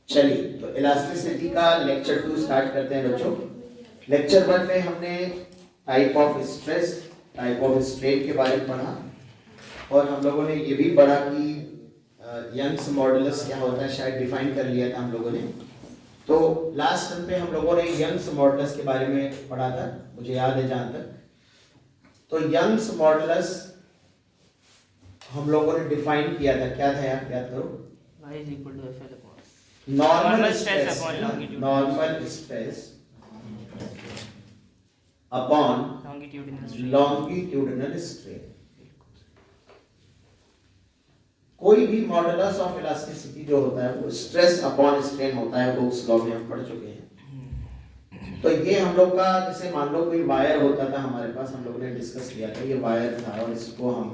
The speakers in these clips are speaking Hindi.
चलिए तो इलास्टिसिटी का लेक्चर 2 स्टार्ट करते हैं बच्चों। लेक्चर 1 में हमने type of stress, type of strain के बारे में पढ़ा और हम लोगों ने ये भी पढ़ा कि यंग्स मॉडुलस क्या होता है, शायद डिफाइन कर लिया था हम लोगों ने। तो लास्ट टर्म पे हम लोगों ने यंग्स मॉडुलस के बारे में पढ़ा था, मुझे याद है जहाँ तक। तो यंग्स मॉडुलस हम लोगों ने डिफाइन किया था, क्या था यार, याद करो। Y is equal to FL upon normal stress upon longitudinal normal stress upon longitudinal strain। कोई भी मॉडुलस ऑफ इलास्टिसिटी जो होता है वो स्ट्रेस अपॉन स्ट्रेन होता है, वो उस लॉ में हम पढ़ चुके हैं। तो ये हम लोग का, जैसे मान लो कोई वायर होता था हमारे पास, हम लोगों ने डिस्कस किया था, ये वायर था और इसको हम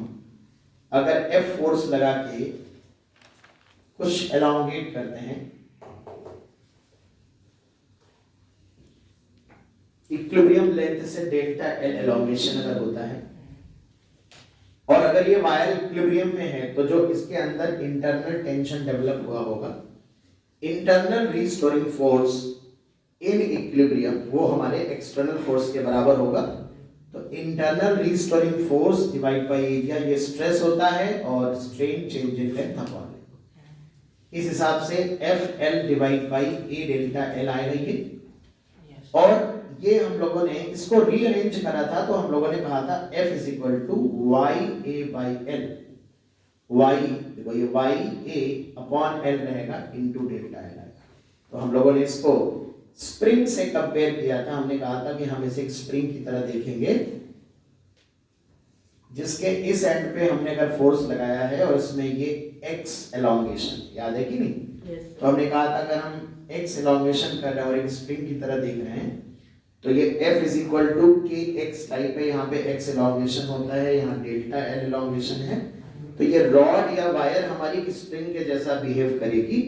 अगर F फोर्स लगा के कुछ एलोंगेट करते हैं, इक्विलिब्रियम लेंथ से डेल्टा एल एलोंगेशन अगर होता है, और अगर ये वायर इक्विलिब्रियम में है तो जो इसके अंदर इंटरनल टेंशन डेवलप हुआ होगा, internal restoring force in equilibrium, वो हमारे एक्सटर्नल फोर्स के बराबर होगा। तो internal restoring force divide by area, ये स्ट्रेस होता है और strain change in length upon, इस हिसाब से F L divide by A delta L आएगा ये। और ये हम लोगों ने इसको रीअरेंज करा था, तो हम लोगों ने कहा था F is equal to Y A by L, Y देखो ये वाई ए अपॉन एल रहेगा इनटू डेल्टा एल आएगा। तो हम लोगों ने इसको स्प्रिंग से कंपेयर किया था, हमने कहा था कि हम इसे एक स्प्रिंग की तरह देखेंगे जिसके इस एंड पे हमने अगर फोर्स लगाया है और इसमें ये x एलोंगेशन, याद है कि नहीं? yes, तो हमने कहा था अगर हम x एलोंगेशन कर रहे हैं और एक स्प्रिंग की तरह देख रहे हैं तो ये F is equal to kx type है, यहाँ पे x एलोंगेशन होता है, यहाँ डेल्टा l एलोंगेशन है। तो ये रॉड या वायर हमारी स्प्रिंग के जैसा बिहेव करेगी,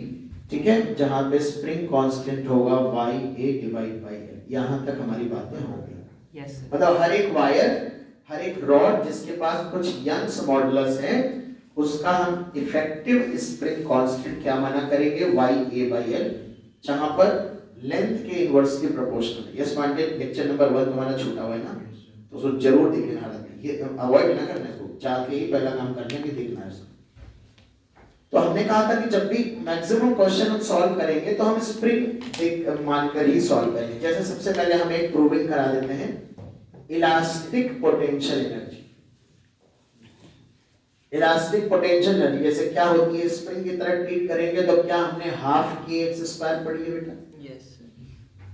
ठीक है, जहाँ पे स्प्रिंग कांस्टेंट होगा y a divide by l। यहाँ तक हमारी बातें हो गई। yes, मतलब हर एक वायर, हर एक रॉड जिसके पास कुछ यंग्स मॉडुलस है, उसका हम इफेक्टिव स्प्रिंग कांस्टेंट क्या माना करेंगे, वाई ए बाई एल, जहां पर लेंथ के इनवर्स के प्रोपोर्शनल है। यस पांडे, लेक्चर नंबर 1 तुम्हारा छूटा हुआ है ना, तो उसको जरूर देख लेना, हालांकि ये अवॉइड ना करना, इसको जाके ही पहला काम करना है कि देखना है इसको। तो हमने कहा था कि जब भी मैक्सिमम क्वेश्चन हम सॉल्व करेंगे तो हम स्प्रिंग मानकर ही सॉल्व करेंगे। जैसे सबसे पहले हम एक प्रूविंग करा देते हैं, elastic potential energy. Elastic potential energy जैसे क्या होती है, स्प्रिंग की तरह ट्रीट करेंगे तो क्या हमने हाफ की एक्स स्क्वायर पढ़ी है बेटा? yes,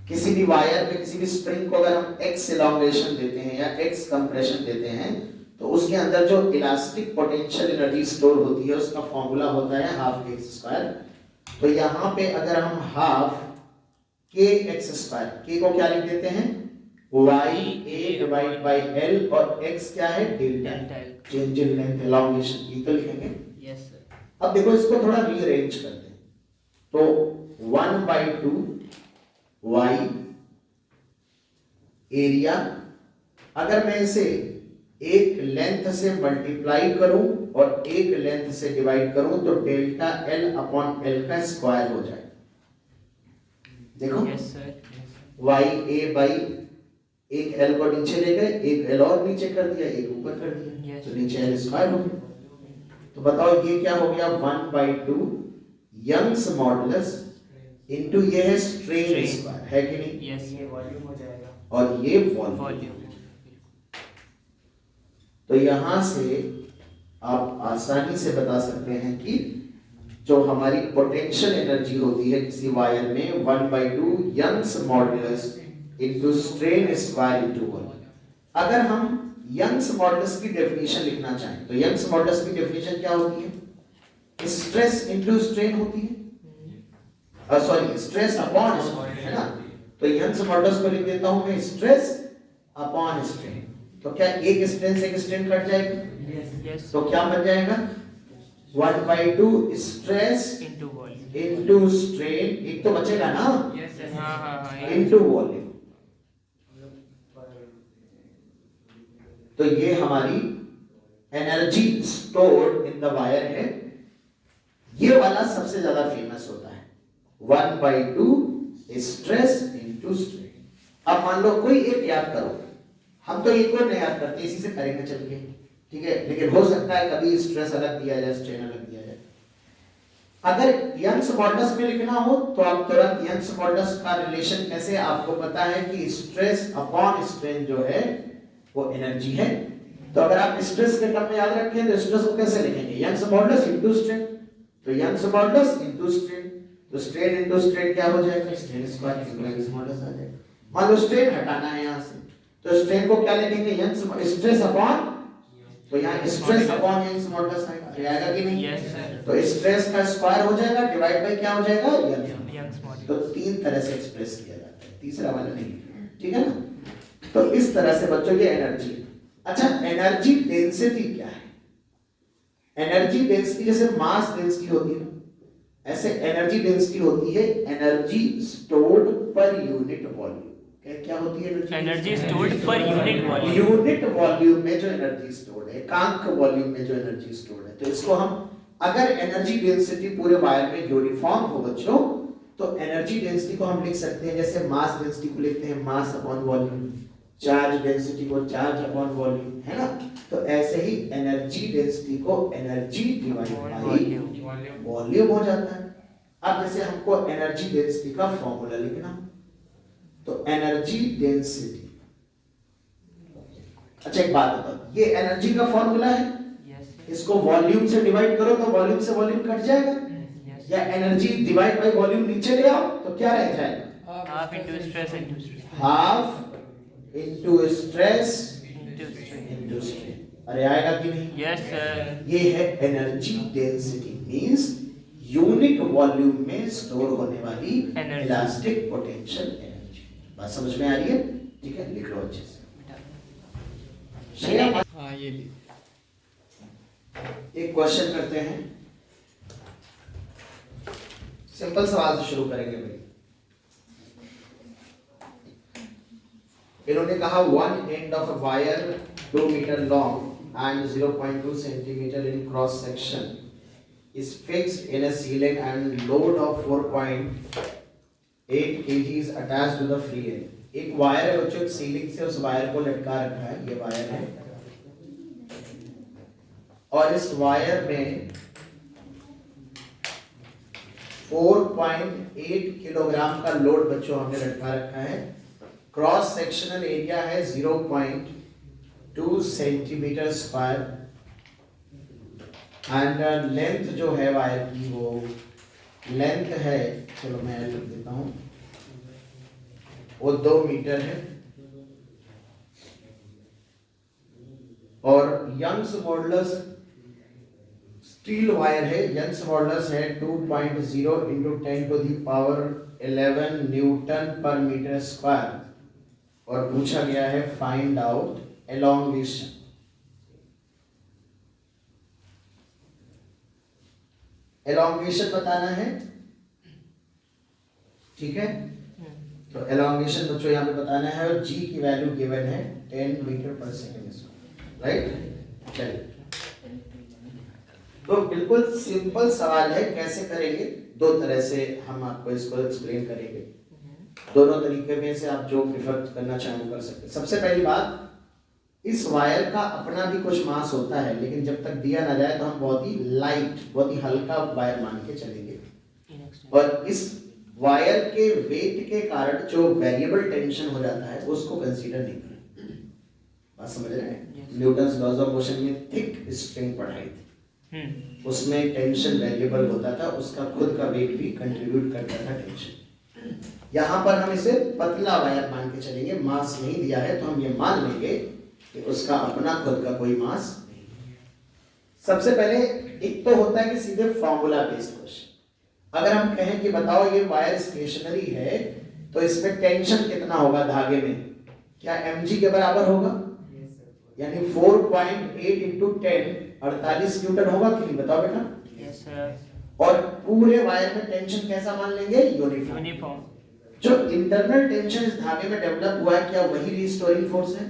किसी भी वायर पे, किसी भी स्प्रिंग को अगर हम एक्स एलोंगेशन देते हैं या एक्स कंप्रेशन देते हैं तो उसके अंदर जो इलास्टिक पोटेंशियल एनर्जी स्टोर होती है उसका फॉर्मूला होता है हाफ के एक्स स्क्वायर। तो यहाँ पे अगर हम हाफ के एक्स स्क्वायर, के को क्या लिख देते हैं, Y A divide by L, और x क्या है, delta L, change in length elongation, ये तो लिखेंगे। yes, sir. अब देखो इसको थोड़ा रीअरेंज करते हैं, तो 1/2 y एरिया, अगर मैं इसे एक लेंथ से मल्टीप्लाई करूं और एक लेंथ से डिवाइड करूं तो डेल्टा एल अपॉन एल का स्क्वायर हो जाए। देखो yes, sir. Y A by, एक एल को नीचे ले गए, एक एल और नीचे कर दिया, एक ऊपर कर दिया, yes, तो नीचे एल स्क्वायर हो गया। तो बताओ ये क्या हो गया, 1/2 यंग्स मॉडुलस इनटू ये है स्ट्रेन स्क्वायर, है कि नहीं? yes, ये वॉल्यूम हो जाएगा और ये वॉल्यूम। तो यहां से आप आसानी से बता सकते हैं कि जो हमारी पोटेंशियल एनर्जी होती है किसी वायर में, 1/2 Young's modulus into strain square into volume. अगर हम यंग्स मॉडुलस की डेफिनेशन लिखना चाहें तो यंग्स मॉडुलस की डेफिनेशन क्या होती है, स्ट्रेस इनटू स्ट्रेन होती है, सॉरी स्ट्रेस अपॉन स्ट्रेन, है ना? तो यंग्स मॉडुलस को लिख देता हूं मैं स्ट्रेस अपॉन स्ट्रेन। तो क्या एक स्ट्रेन से एक स्ट्रेन कट जाएगी? yes, तो क्या बन जाएगा, 1/2 stress into volume, into strain, एक तो बचेगा ना, yes, yes, हाँ, इनटू वॉल्यूम। तो ये हमारी energy stored in the wire है। ये वाला सबसे ज्यादा फेमस होता है 1/2 स्ट्रेस इनटू स्ट्रेन। अब मान लो कोई एक याद करो, हम तो एक को नहीं याद करते, इसी से करेंगे चल के, ठीक है, लेकिन हो सकता है कभी स्ट्रेस अलग दिया जाए, स्ट्रेन अलग दिया जाए। अगर यंग्स मॉडुलस में लिखना हो तो आप तुरंत यंग्स मॉडुलस का रिलेशन कैसे, आपको पता है कि स्ट्रेस अपॉन स्ट्रेन जो है वो एनर्जी है। तो अगर आप स्ट्रेस के टर्म में याद रखें तो स्ट्रेस को कैसे लिखेंगे, यंग्स मॉडुलस इनटू स्ट्रेन। तो यंग्स मॉडुलस इनटू स्ट्रेन, तो स्ट्रेन इनटू स्ट्रेन क्या हो जाएगा, strain square into Young's modulus आ जाएगा। मान लो स्ट्रेन हटाना है यहां से, तो स्ट्रेन को क्या लिखेंगे, यंग्स स्ट्रेस अपॉन, तो यहाँ स्ट्रेस अपॉन यंग्स मॉडुलस आएगा कि नहीं? Yes sir. तो स्ट्रेस का स्क्वायर हो जाएगा, डिवाइड बाय क्या हो जाएगा, यंग्स मॉडुलस। तो तीन तरह से एक्सप्रेस किया जाता है, तीसरा वाला नहीं, ठीक है ना। तो इस तरह से बच्चों ये एनर्जी। अच्छा, एनर्जी डेंसिटी क्या है? एनर्जी डेंसिटी जैसे मास डेंसिटी होती है ऐसे एनर्जी डेंसिटी होती है energy stored per unit volume. क्या होती है energy stored per unit volume. Unit volume में जो एनर्जी स्टोर्ड है, एकांक वॉल्यूम में जो एनर्जी स्टोर्ड है। तो इसको हम, अगर एनर्जी डेंसिटी पूरे वायर में यूनिफॉर्म हो बच्चों, तो एनर्जी डेंसिटी को हम लिख सकते हैं जैसे मास डेंसिटी को लिखते हैं mass upon volume, charge density को चार्ज अपॉन वॉल्यूम, है ना। तो ऐसे ही एनर्जी डेंसिटी को एनर्जी डिवाइड बाय वॉल्यूम हो जाता है। अब जैसे हमको एनर्जी डेंसिटी का फॉर्मूला लिखना, तो एनर्जी डेंसिटी, अच्छा एक बात बताओ, ये एनर्जी का फॉर्मूला है, इसको वॉल्यूम से डिवाइड करो तो वॉल्यूम से वॉल्यूम कट जाएगा, या एनर्जी डिवाइड बाय वॉल्यूम नीचे ले आओ तो क्या रह जाएगा, half into stress into strain. Half into stress into strain. अरे आएगा कि नहीं? Yes sir. ये है energy density, means unit volume में स्टोर होने वाली इलास्टिक पोटेंशियल एनर्जी। बात समझ में आ रही है? ठीक है, लिख लो अच्छे से। हाँ ये ली। एक क्वेश्चन करते हैं, सिंपल सवाल से शुरू करेंगे भाई। इन्होंने कहा one end of a wire 2 metre long and 0.2 centimeter in cross section is fixed in a ceiling and load of 4.8 kg is attached to the free end। एक वायर है बच्चों, एक सीलिंग से उस वायर को लटका रखा है, ये वायर है, और इस वायर में 4.8 किलोग्राम का लोड बच्चों हमने लटका रखा है। क्रॉस सेक्शनल एरिया है 0.2 सेंटीमीटर स्क्वायर एंड लेंथ जो है वायर की वो लेंथ है, चलो मैं लिख देता हूं, वो 2 मीटर है। और यंग्स मॉडुलस स्टील वायर है, यंग्स मॉडुलस है 2.0 into 10 to the power 11 newton per metre square, और पूछा गया है फाइंड आउट elongation। elongation बताना है, ठीक है। तो elongation बच्चों यहाँ पे बताना है, और g की वैल्यू गिवन है 10 मीटर पर सेकेंड, राइट। चलिए, तो बिल्कुल सिंपल सवाल है, कैसे करेंगे, दो तरह से हम आपको इसको एक्सप्लेन करेंगे। दोनों तरीके में से आप जो प्रेफर करना चाहें कर सकते हैं। सबसे पहली बात, इस वायर का अपना भी कुछ मास होता है, लेकिन जब तक दिया ना जाए तो हम बहुत ही लाइट, बहुत ही हल्का वायर मान के चलेंगे। और इस वायर के वेट के कारण जो वेरिएबल टेंशन हो जाता है उसको कंसीडर नहीं करें। बात समझ रहे हैं? न्यूटन्स लॉज ऑफ मोशन में थिक स्ट्रिंग पढ़ाई थी, उसमें टेंशन वेरिएबल होता था, उसका खुद का वेट भी कंट्रीब्यूट करता था टेंशन। यहाँ पर हम इसे पतला वायर मान के चलेंगे, मास नहीं दिया है तो हम ये मान लेंगे कि उसका अपना खुद का कोई मास नहीं है। सबसे पहले एक तो होता है कि सीधे फॉर्मूला बेस्ड क्वेश्चन। अगर हम कहें कि बताओ ये वायर स्टेशनरी है तो इसमें टेंशन कितना होगा धागे में, क्या mg के बराबर होगा? यानी 4.8 इंटू 10 48 न्यूटन होगा कि नहीं, बताओ बेटा। Yes sir. और पूरे वायर में टेंशन कैसा मान लेंगे, यूनिफॉर्म। जो इंटरनल टेंशन इस धागे में डेवलप हुआ है, क्या वही रिस्टोरिंग फोर्स है?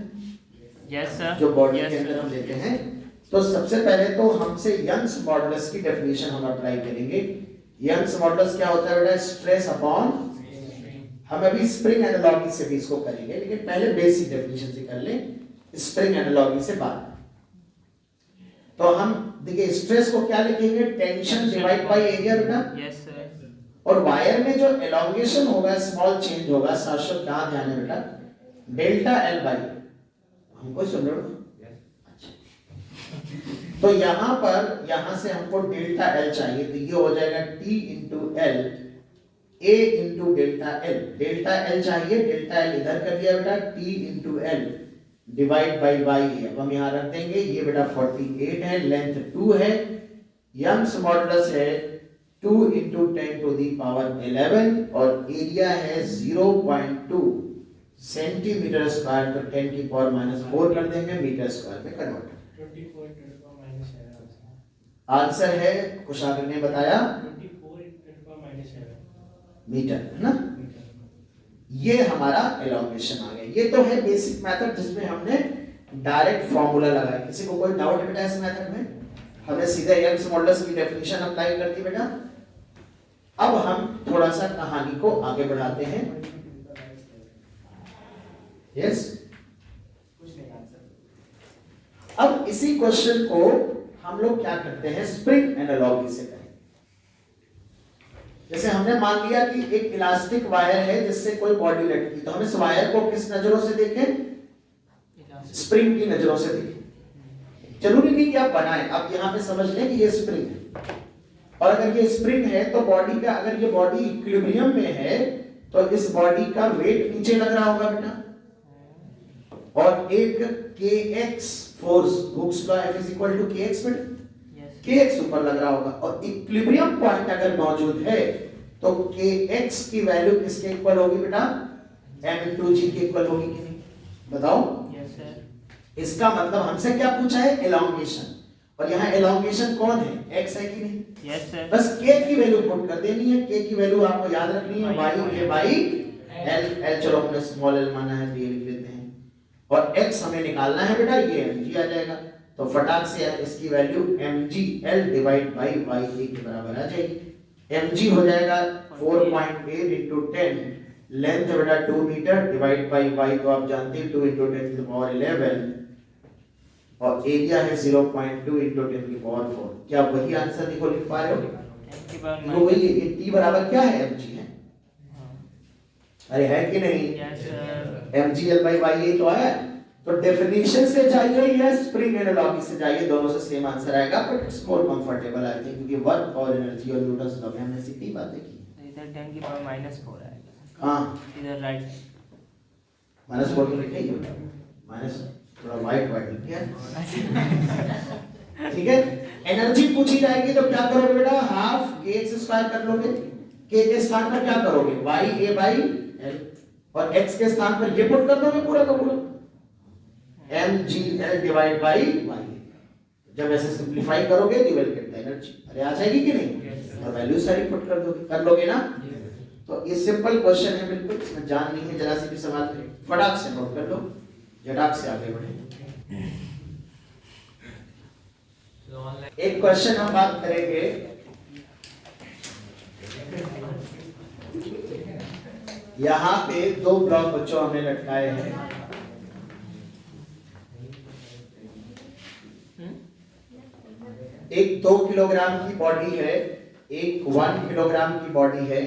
Yes sir. जो बॉडी के अंदर हम लेते हैं, तो सबसे पहले तो हमसे यंग्स मॉडुलस की डेफिनेशन हम अप्लाई करेंगे। यंग्स मॉडुलस क्या होता है बेटा? स्ट्रेस अपॉन, हम अभी स्प्रिंग एनालॉजी से भी इसको करेंगे, लेकिन पहले बेसिक डेफिनेशन से कर लें, स्प्रिंग एनालॉजी से बाद। तो हम देखिए स्ट्रेस को क्या लिखेंगे? टेंशन डिवाइड बाय एरिया बेटा। Yes sir. और वायर में जो एलोंगेशन होगा, स्मॉल चेंज होगा, शाश्वत कहां ध्यान है बेटा? डेल्टा एल बाई, हमको सुन रहे हो? तो यहां पर, यहां से हमको डेल्टा एल चाहिए, तो ये हो जाएगा T into L, A into delta L. Delta L चाहिए, डेल्टा एल इधर कर दिया बेटा, T into L divide by Y है। अब हम यहां रख देंगे, ये बेटा 48 है, लेंथ 2 है, यंग्स मॉडुलस है 2 इंटू 10 टू दी पावर 11 और एरिया है 0.2 सेंटीमीटर स्क्वायर, तो 10 की पावर -4 कर देंगे, मीटर स्क्वायर में कन्वर्ट। आंसर है, कुशागर ने बताया, मीटर, है ना? ये हमारा एलोंगेशन आ गया। ये तो है बेसिक मेथड जिसमें हमने डायरेक्ट फॉर्मूला लगाया। किसी को कोई डाउट बेटा इस मेथड में? हमने सीधे यंग्स मॉडुलस की डेफिनेशन अप्लाई कर दी बेटा। अब हम थोड़ा सा कहानी को आगे बढ़ाते हैं। यस, अब इसी क्वेश्चन को हम लोग क्या करते हैं? स्प्रिंग एनालॉजी से करें। जैसे हमने मान लिया कि एक इलास्टिक वायर है जिससे कोई बॉडी लटकी, तो हम इस वायर को किस नजरों से देखें? स्प्रिंग की नजरों से देखें। जरूरी नहीं कि आप बनाएं, आप यहां पे समझ लें कि ये स्प्रिंग है, और अगर ये स्प्रिंग है तो बॉडी का, अगर ये बॉडी इक्विलिब्रियम में है तो इस बॉडी का वेट नीचे लग रहा होगा बेटा, और एक kx force, Hooke's law F is equal to kx बेटा, kx ऊपर लग रहा होगा, और इक्विलिब्रियम पॉइंट अगर मौजूद है तो kx की वैल्यू किसके इक्वल होगी बेटा? m into g के इक्वल होगी कि नहीं? बताओ। Yes sir. इसका मतलब हमसे क्या पूछा है? एलोंगेशन, और यहाँ एलोंगेशन कौन है? x है कि नहीं? Yes sir. बस k की वैल्यू पुट कर देनी है। k की वैल्यू आपको याद रखनी है, y ये बाई l, चलो हमने स्मॉल l माना है तो ये लिख लेते हैं, और x हमें निकालना है बेटा, ये mg आ जाएगा। तो फटाक से इसकी value mg l divide by y के बराबर आ जाएगी। mg हो जाएगा 4.8 into 10, लेंथ बेटा 2 मीटर डिवाइड बाई y, तो आप जानते हैं 2 into 10 to the power 11, और एरिया है 0.2 into 10 की पावर 4। क्या वही आंसर देखो लिख पा रहे हो? तो वही ये t बराबर क्या है? mg है। अरे है कि नहीं? Yes sir. mg l by y ये तो आया। तो डेफिनेशन से जाइए या स्प्रिंग एनालॉजी से जाइए, दोनों से सेम आंसर आएगा, but it's more comfortable I think, क्योंकि वर्क और एनर्जी और न्यूटन्स लॉ में हमने सीखी बातें की। इधर 10 की पावर -4 आएगा। हां, इधर राइट -4 तो लिखा ही है, माइनस थोड़ा वाइट लिखा है। ठीक है, एनर्जी पूछी जाएगी तो क्या करोगे बेटा? हाफ kx स्क्वायर कर लोगे, k के स्थान पर क्या करोगे? y a by l, और x के स्थान पर ये पुट कर दोगे पूरा का पूरा, mg l divide by y। जब ऐसे सिंपलीफाई करोगे तो you will get the energy. अरे आ जाएगी कि नहीं? और वैल्यू सारी पुट कर दोगे, कर लोगे ना? तो ये सिंपल क्वेश्चन है बिल्कुल, इसमें जान नहीं है जरा सी भी सवाल, फटाक से नोट कर लो, झटाक से आगे बढ़े। एक क्वेश्चन हम बात करेंगे, यहाँ पे 2 ब्लॉक बच्चों हमने लटकाए हैं। एक 2 किलोग्राम की बॉडी है, एक 1 किलोग्राम की बॉडी है।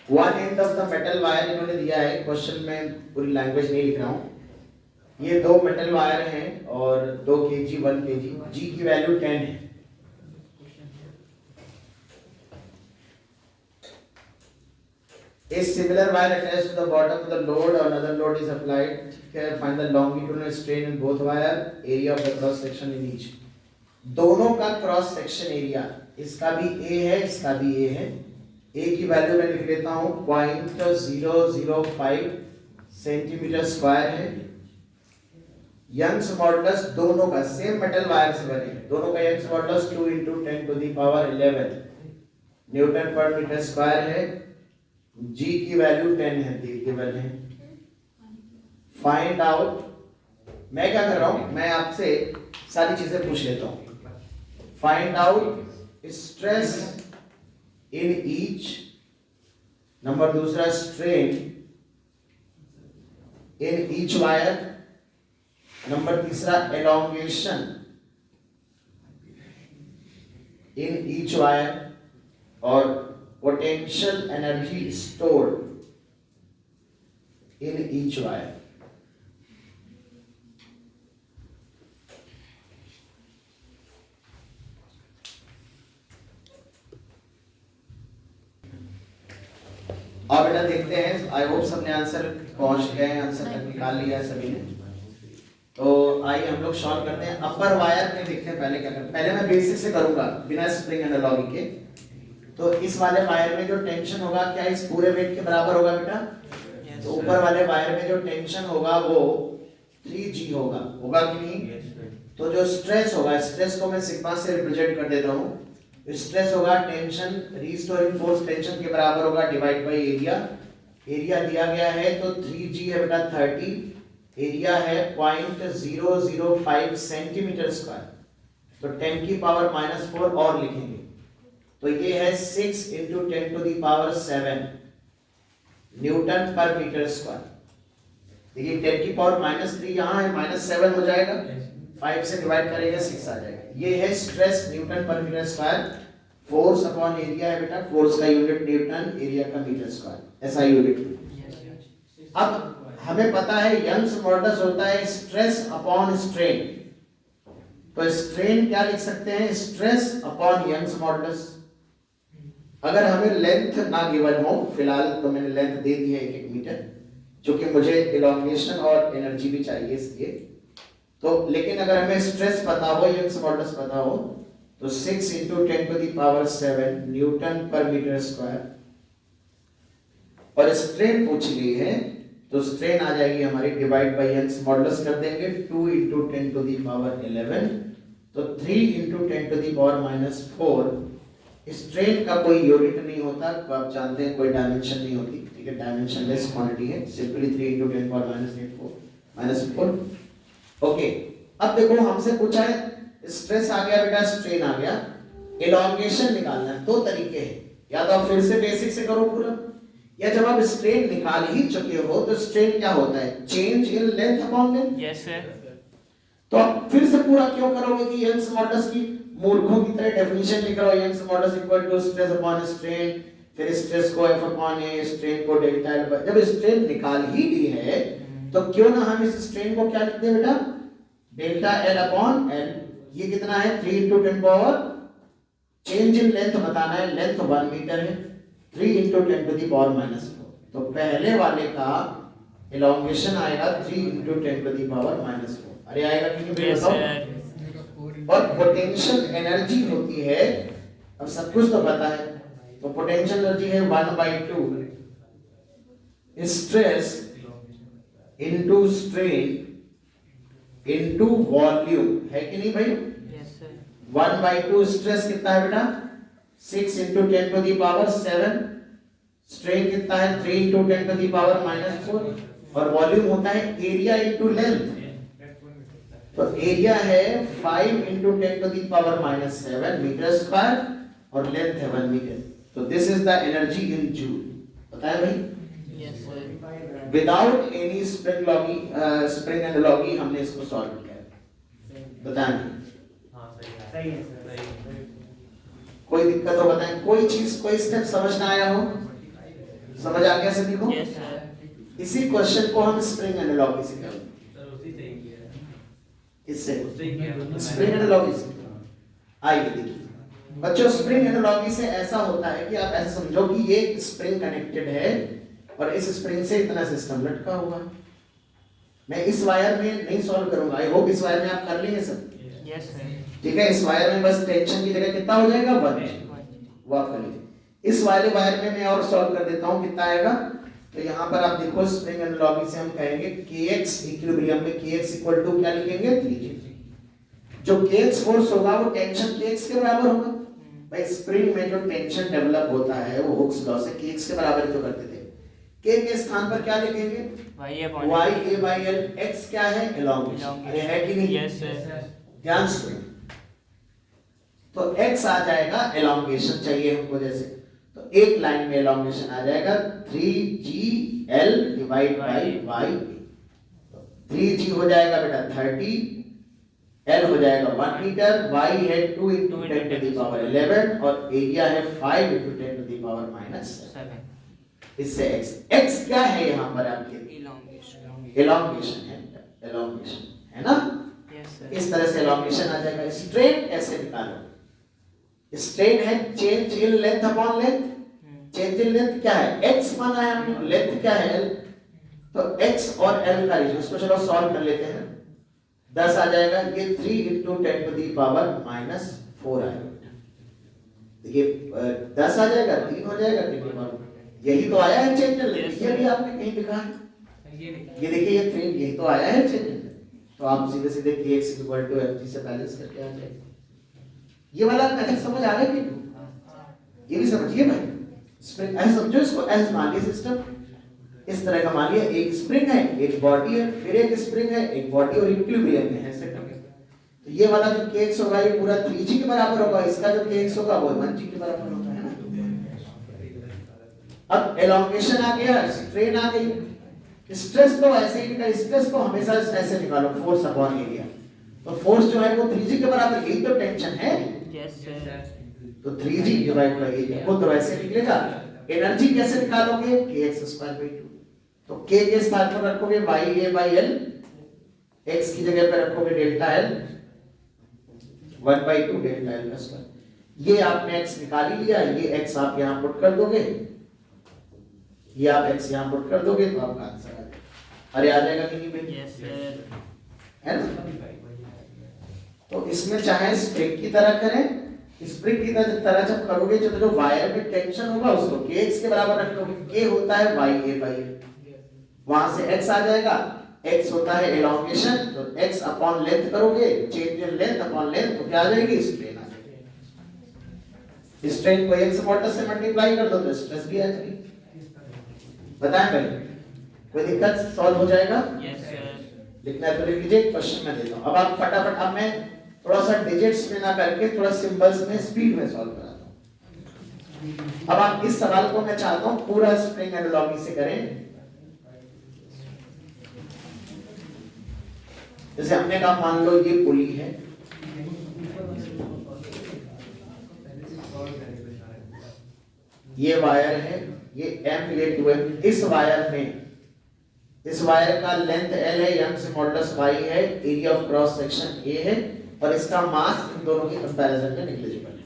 One end of the metal wire इन्होंने दिया है, क्वेश्चन में पूरी लैंग्वेज नहीं लिख रहा हूँ। ये 2 मेटल वायर हैं और 2 kg 1 kg, g की वैल्यू 10 है। A similar wire attached to the bottom of the load or another load is applied. Find the longitudinal strain in both wire, area of the cross section in each. दोनों का क्रॉस सेक्शन एरिया, इसका भी A है, इसका भी A है। A की वैल्यू मैं लिख लेता हूँ 0.005 सेंटीमीटर स्क्वायर है। यंग्स मॉडुलस दोनों का सेम मेटल वायर से बने, दोनों का Young's modulus 2 into 10 to the power 11 newton per metre square है। G की वैल्यू 10 है, गिवन है। फाइंड आउट, मैं क्या कर रहा हूं, मैं आपसे सारी चीजें पूछ लेता हूँ। Find out stress in each, number दूसरा strain in each wire, number तीसरा एलोंगेशन इन ईच वायर, और potential energy stored in each wire. अब बेटा देखते हैं, आई होप सबने आंसर पहुंच गए हैं, आंसर तक निकाल लिया है सभी ने। तो आइए हम लोग सॉल्व करते हैं। अपर वायर में देखते हैं पहले क्या करते हैं। पहले मैं बेसिक से करूंगा बिना स्प्रिंग एनालॉजी के। तो इस वाले वायर में जो टेंशन होगा क्या इस पूरे वेट के बराबर होगा बेटा? तो ऊपर वाले वायर में जो टेंशन होगा वो 3G होगा कि नहीं? तो जो स्ट्रेस होगा, स्ट्रेस को मैं सिग्मा से रिप्रेजेंट कर देता हूँ। स्ट्रेस होगा टेंशन, रीस्टोरिंग फोर्स टेंशन के बराबर होगा डिवाइड बाय एरिया। एरिया दिया गया है तो 3G है बेटा 30, एरिया है 0.005 सेंटीमीटर स्क्वायर, तो 10 की पावर -4 और लिखेंगे। तो ये है 6 × 10⁻7 न्यूटन पर मीटर स्क्वायर। देखिए 10 की पावर -3 यहाँ है, -7 हो जाएगा, 5 से डिवाइड करेंगे 6 आ जाएगा। ये है stress newton per metre square. Force upon area है बेटा, फोर्स का यूनिट न्यूटन, एरिया का मीटर स्क्वायर, ऐसा यूनिट। अब हमें पता है यंग्स मॉडुलस होता है स्ट्रेस अपॉन स्ट्रेन। तो स्ट्रेन क्या लिख सकते हैं? Stress upon Young's modulus. अगर हमें लेंथ ना गिवन हो, फिलहाल तो मैंने लेंथ दे दी है 1 मीटर, जो कि मुझे इलॉन्गेशन और एनर्जी भी चाहिए इसलिए। तो लेकिन अगर हमें स्ट्रेस पता हो, यंग्स मॉडुलस पता हो, तो 6 × 10⁻7 न्यूटन पर मीटर स्क्वायर। और स्ट्रेन पूछ ली है तो स्ट्रेन आ जाएगी हमारी डिवाइड बाय यंग्स मॉडुलस कर देंगे 2 × 10⁻11, तो 3 × 10⁻⁴। स्ट्रेन का कोई यूनिट नहीं होता, तो आप जानते हैं कोई डायमेंशन नहीं होती, ठीक है, डायमेंशनलेस क्वांटिटी है, सिंपली 3 × 10⁻⁴ ओके। अब देखो हमसे पूछा है स्ट्रेस आ गया बेटा, स्ट्रेन आ गया, एलोंगेशन निकालना है। 2 तरीके हैं, या तो आप फिर से बेसिक से करो पूरा, या जब आप स्ट्रेन निकाल ही चुके हो तो स्ट्रेन क्या होता है? Change in length upon length. Yes sir. तो आप फिर से पूरा क्यों करोगे कि यंग्स मॉडुलस की मूर्खों की तरह डेफिनेशन लिख रहा हो, Young's modulus equal to stress upon strain, फिर स्ट्रेस को F अपॉन A, स्ट्रेन को डेल्टा L। जब स्ट्रेन निकाल ही ली है तो क्यों ना हम इस स्ट्रेन को क्या लिख दें बेटा? Delta L upon L। ये कितना है? 3 × 10 पावर, चेंज इन लेंथ बताना है, लेंथ 1 मीटर है, 3 × 10⁻⁴। तो पहले वाले का एलोंगेशन आएगा 3 × 10⁻⁴। अरे आएगा कि नहीं बताओ। और पोटेंशियल एनर्जी होती है, अब सब कुछ तो पता है, तो पोटेंशियल एनर्जी है 1/2 stress into strain into volume, है कि नहीं भाई? Yes sir. 1/2 स्ट्रेस कितना है बेटा? 6 × 10⁻⁷। स्ट्रेन कितना है? 3 × 10⁻⁴। और वॉल्यूम होता है एरिया इनटू लेंथ। तो एरिया है 5 × 10⁻⁷ मीटर स्क्वायर और लेंथ है 1 मीटर। तो this is the energy in joule. पता है भाई? Yes sir. Without any spring analogy हमने इसको सॉल्व किया। बताएं सही है सर। कोई दिक्कत हो बताएं, कोई चीज कोई स्टेप समझ ना आया हो? समझ आ गया सभी को? Yes sir. इसी क्वेश्चन को हम स्प्रिंग एनालॉजी से करेंगे। इससे स्प्रिंग एनालॉजी से आइए देखिए बच्चों, स्प्रिंग एनालॉजी से ऐसा होता है कि आप ऐसे समझो कि ये स्प्रिंग कनेक्टेड है और इस स्प्रिंग से इतना सिस्टम लटका हुआ है। मैं इस वायर में नहीं सॉल्व करूंगा, आई होप इस वायर में आप कर लेंगे सब। Yes sir. ठीक है, इस वायर में बस टेंशन की जगह कितना हो जाएगा? 1। वो आप कर लीजिए। इस वाले वायर में मैं और सॉल्व कर देता हूं, कितना आएगा? तो यहाँ पर आप देखो स्प्रिंग एनालॉजी से हम कहेंगे kx इक्विलिब्रियम में kx इक्वल टू क्या लिखेंगे? 3G। जो kx फोर्स होगा वो टेंशन kx के बराबर होगा। भाई स्प्रिंग में जो टेंशन डेवलप होता है वो हुक्स लॉ से kx के बराबर तो करते थे। k के स्थान पर क्या लिखेंगे? y/L। y a by l। x क्या है? एलोंगेशन। अरे है कि नहीं? Yes sir. ध्यान से। तो x आ जाएगा, एलोंगेशन चाहिए हमको जैसे, तो एक लाइन में एलोंगेशन आ जाएगा 3GL divide by y। 3G हो जाएगा बेटा 30, L हो जाएगा 1 मीटर, y है 2 into 10 to the power 11 और एरिया है 5 into 10 to the power -7। इससे x क्या है यहाँ पर आपके? एलोंगेशन है, एलोंगेशन है ना। इस तरह से एलोंगेशन आ जाएगा। स्ट्रेन कैसे निकालो? स्ट्रेन है change in length upon length. Change in length क्या है? x माना है हमने, लेंथ क्या है? l। तो x और l का रेशियो, इसको चलो सॉल्व कर लेते हैं। 10 आ जाएगा, ये 3 into 10 to the power -4 आएगा। देखिए 10 आ जाएगा, 3 हो जाएगा, 3 की पावर, यही तो आया है चेंज इन लेंथ। ये भी आपने कहीं लिखा है, ये देखिए ये 3 यही तो आया है चेंज इन लेंथ। तो आप सीधे सीधे kx = से बैलेंस करके आ जाएगा। ये वाला मेथड समझ आ रहा है कि ये भी समझिए भाई। स्प्रिंग ऐसे समझो इसको, ऐसे मानिए सिस्टम इस तरह का, मानिए एक स्प्रिंग है, एक बॉडी है, फिर एक स्प्रिंग है, एक बॉडी और इक्विलिब्रियम में है ऐसे करके। तो ये वाला जो kx होगा ये पूरा 3g के बराबर होगा, इसका जो kx होगा वो 1g के बराबर होगा, है ना। अब एलोंगेशन आ गया, स्ट्रेन आ गई, स्ट्रेस तो ऐसे ही निकाल, स्ट्रेस को हमेशा ऐसे निकालो, फोर्स अपॉन एरिया। तो फोर्स जो है वो 3g के बराबर, यही तो टेंशन है। Yes sir. तो 3g डिवाइड बाय एरिया, वो तो वैसे निकलेगा। एनर्जी कैसे निकालोगे? kx² 2। तो k के स्थान पर रखोगे YA/L, x की जगह पर रखोगे डेल्टा L, 1/2 डेल्टा L का स्क्वायर। ये आपने x निकाल ही लिया, ये x आप यहां पुट कर दोगे, ये आप x यहां पुट कर दोगे तो आपका आंसर आ जाएगा। अरे आ जाएगा कि नहीं भाई? Yes sir. है ना। तो इसमें चाहे स्प्रिंग की तरह करें, स्प्रिंग की तरह जब करोगे तो जो वायर में टेंशन होगा उसको kx के बराबर रख दोगे। k होता है YA/L, वहां से x आ जाएगा, x होता है एलोंगेशन, तो x अपॉन लेंथ करोगे, change in length upon length, तो क्या आ जाएगी? स्ट्रेन आ जाएगी। स्ट्रेन को x मॉडुलस से मल्टीप्लाई कर दो तो स्ट्रेस भी आ जाएगी। बताएं भाई, कोई दिक्कत? सॉल्व हो जाएगा? Yes sir. लिखना है तो लिख लीजिए, क्वेश्चन में देता हूं। अब आप फटाफट, अब मैं थोड़ा सा डिजिट्स में ना करके थोड़ा सिंबल्स में स्पीड में सॉल्व कराता हूं। अब आप इस सवाल को मैं चाहता हूं पूरा स्प्रिंग एनालॉजी से करें। जैसे हमने कहा, मान लो ये पुली है, ये वायर है, ये m, ये 2m। इस वायर में, इस वायर का लेंथ l है, यंग्स मॉडुलस y है, area of cross section a है, और इसका मास इन दोनों की कंपैरिजन में नेग्लिजिबल है।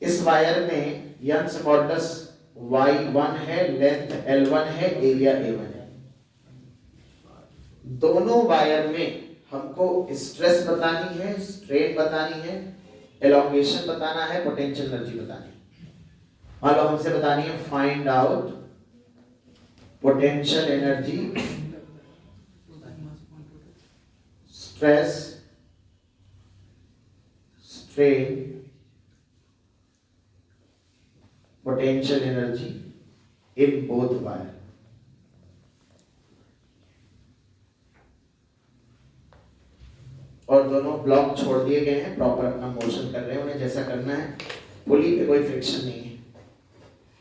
इस वायर में यंग्स मॉडुलस y1 है, लेंथ l1 है, एरिया a1 है। दोनों वायर में हमको स्ट्रेस बतानी है, स्ट्रेन बतानी है, एलोंगेशन बताना है, पोटेंशियल एनर्जी बतानी है। मान लो हमसे बतानी है find out potential energy, stress, strain, potential energy in both wire. और दोनों ब्लॉक छोड़ दिए गए हैं, प्रॉपर अपना मोशन कर रहे हैं, उन्हें जैसा करना है। पुली पे कोई फ्रिक्शन नहीं है।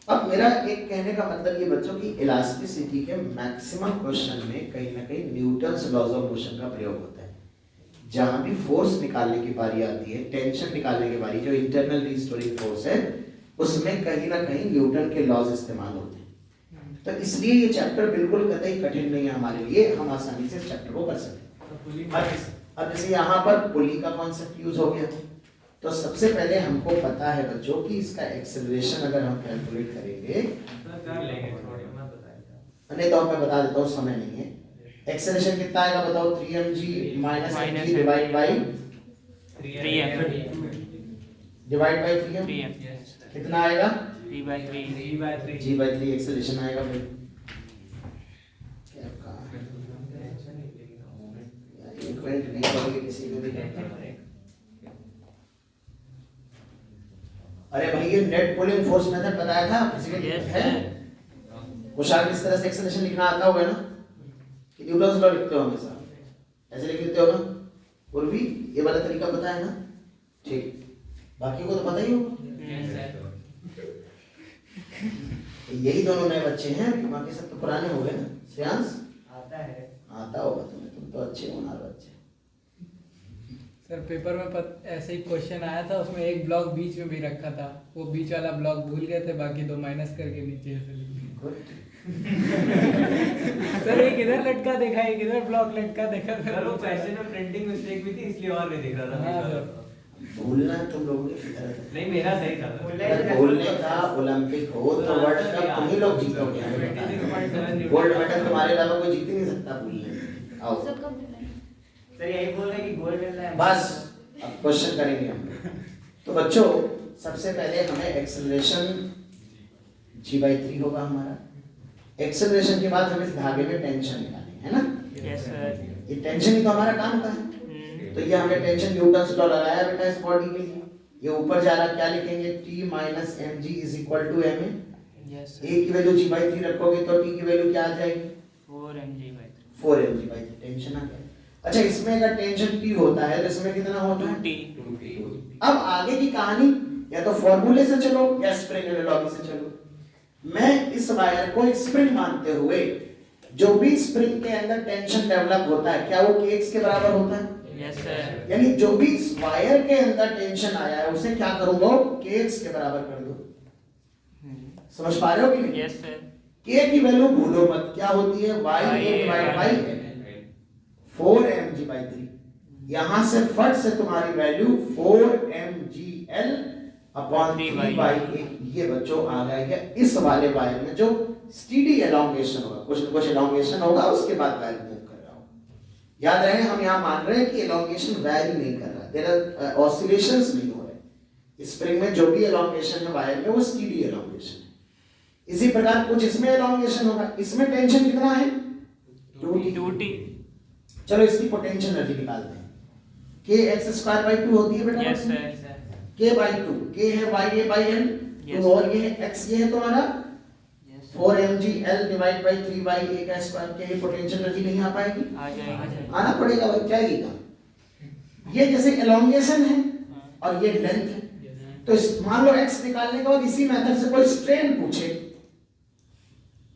अब मेरा एक कहने का मतलब ये बच्चों की इलास्टिसिटी के मैक्सिमम क्वेश्चन में कहीं ना कहीं न्यूटन्स लॉज ऑफ मोशन का प्रयोग होता है। जहां भी फोर्स निकालने की बारी आती है, टेंशन निकालने की बारी, जो इंटरनल रीस्टोरिंग फोर्स है, उसमें कहीं ना कहीं न्यूटन के लॉज इस्तेमाल होते हैं। तो इसलिए ये चैप्टर बिल्कुल कतई कठिन नहीं है हमारे लिए, हम आसानी से इस चैप्टर को कर सकते हैं। अब जैसे यहाँ पर पुली का कॉन्सेप्ट यूज हो गया, तो सबसे पहले हमको पता है बच्चों कि इसका एक्सेलरेशन अगर हम कैलकुलेट करेंगे, नहीं तो मैं बता देता हूँ, समय नहीं है। एक्सेलरेशन कितना आएगा बताओ? 3mg - mg divide by 3m divide by 3m, कितना आएगा? 3/3 g/3 एक्सेलरेशन आएगा भाई। इक्वेट नहीं करोगे किसी को भी। अरे भाई ये नेट पुलिंग फोर्स मेथड बताया था किसी को? है कुछ आगे इस तरह से एक्सेलरेशन लिखना आता होगा ना, कि न्यूटन्स लॉ लिखते हो हमेशा। ऐसे लिख लेते हो ना उर्वी, ये वाला तरीका पता है ना? ठीक, बाकी को तो पता ही होगा। Yes sir. यही दोनों नए बच्चे हैं, बाकी सब तो पुराने हो गए ना। श्रेयांश आता है। आता होगा तुम्हें, तुम तो अच्छे होनार बच्चे। सर पेपर में ऐसे ही क्वेश्चन आया था, उसमें एक ब्लॉक बीच में भी रखा था, वो बीच वाला ब्लॉक भूल गए थे, बाकी दो माइनस करके नीचे ऐसे लिख दिए। गुड। सर एक इधर लटका देखा, एक इधर ब्लॉक लटका देखा। सर वो क्वेश्चन में प्रिंटिंग मिस्टेक भी थी, इसलिए और नहीं दिख रहा था। हाँ, सर। भूलना तुम लोगों की फितरत है। नहीं मेरा सही था। अगर भूलने का ओलंपिक हो तो वर्ल्ड कप तुम ही लोग जीतोगे। गोल्ड मेडल तुम्हारे अलावा कोई जीत ही नहीं सकता भूलने में। आओ सर यही बोल रहे हैं कि गोल्ड मिल रहा है। बस अब क्वेश्चन करेंगे हम। तो बच्चों सबसे पहले हमें एक्सेलरेशन g/3 होगा हमारा। एक्सेलरेशन के बाद हम इस धागे में टेंशन निकालेंगे, है ना? Yes sir. ये टेंशन ही तो हमारा काम का है। तो ये हमने टेंशन न्यूटन्स लॉ लगाया बेटा इस बॉडी के लिए। ये ऊपर जा रहा, क्या लिखेंगे? T - mg = ma। Yes a की वैल्यू g/3 रखोगे तो t की वैल्यू क्या आ जाएगी? 4mg/3। 4mg/3। टेंशन आ गया। अच्छा इसमें अगर टेंशन T होता है तो इसमें कितना होता है? 2t। अब आगे की कहानी या तो फॉर्मूले से चलो या स्प्रिंग एनालॉजी से चलो। मैं इस वायर को स्प्रिंग मानते हुए जो भी स्प्रिंग के अंदर टेंशन डेवलप होता है क्या वो kx के बराबर होता है? Yes sir. यानी जो भी इस वायर के अंदर टेंशन आया है उसे क्या करूंगा? kx के बराबर कर दो। समझ पा रहे हो कि नहीं? Yes sir. k की वैल्यू भूलो मत, क्या होती है? ya/n 4mg/3। यहां से फट से तुम्हारी वैल्यू 4mgl/3/8 ये बच्चों आ जाएगा इस वाले वायर में जो स्टीडी एलोंगेशन होगा। कुछ न कुछ एलोंगेशन होगा, उसके बाद वायर मूव कर रहा होगा। याद रहे हम यहां मान रहे हैं कि एलोंगेशन वैरी नहीं कर रहा, देयर आर ऑसिलेशंस नहीं हो रहे। स्प्रिंग में जो भी एलोंगेशन है वायर में वो स्टीडी एलोंगेशन है। इसी प्रकार कुछ इसमें एलोंगेशन होगा। इसमें टेंशन कितना है? 2t। चलो इसकी पोटेंशियल एनर्जी निकालते हैं। kx²/2 होती है बेटा? Yes sir. k/2, k है ya/n Yes. तो और ये है x, ये है तुम्हारा यस 4mgl/3/a² क्या ये पोटेंशियल एनर्जी नहीं आ पाएगी? आ जाएगी। आना पड़ेगा भाई, क्या ये काम? ये जैसे एलोंगेशन है और ये लेंथ है, तो मान लो x निकालने के बाद इसी मेथड से कोई स्ट्रेन पूछे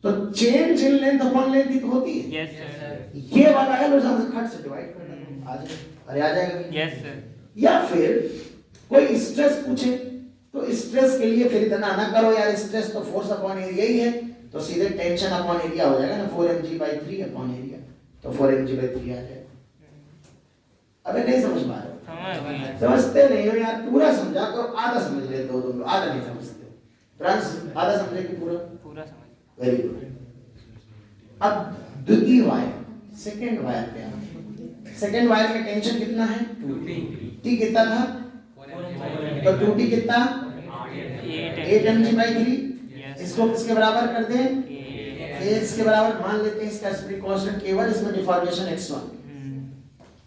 तो change in length upon length ही तो होती है। Yes sir. ये वाला है लो जहां से खट से डिवाइड कर देना, आ जाए। अरे आ जाएगा। Yes sir. या फिर कोई स्ट्रेस पूछे तो स्ट्रेस के लिए फिर इतना ना करो यार, स्ट्रेस तो फोर्स अपॉन एरिया ही है, तो सीधे टेंशन अपॉन एरिया हो जाएगा ना, 4mg/3 अपॉन एरिया, तो 4mg/3 आ जाएगा। अबे नहीं समझ पा रहे हो? समझते नहीं हो यार, पूरा समझा करो, आधा समझ लेते हो तुम लोग, आधा नहीं समझते हो। फ्रेंड्स आधा समझे कि पूरा? पूरा समझ। Very good. अब द्वितीय वायर, सेकंड वायर पे आना। सेकंड वायर में टेंशन कितना है? 2t। t कितना था? तो 2t कितना? 8mg/3। इसको किसके बराबर कर दें? kx के बराबर मान लेते हैं। इसका स्प्रिंग कांस्टेंट k1, इसमें डिफॉर्मेशन x1।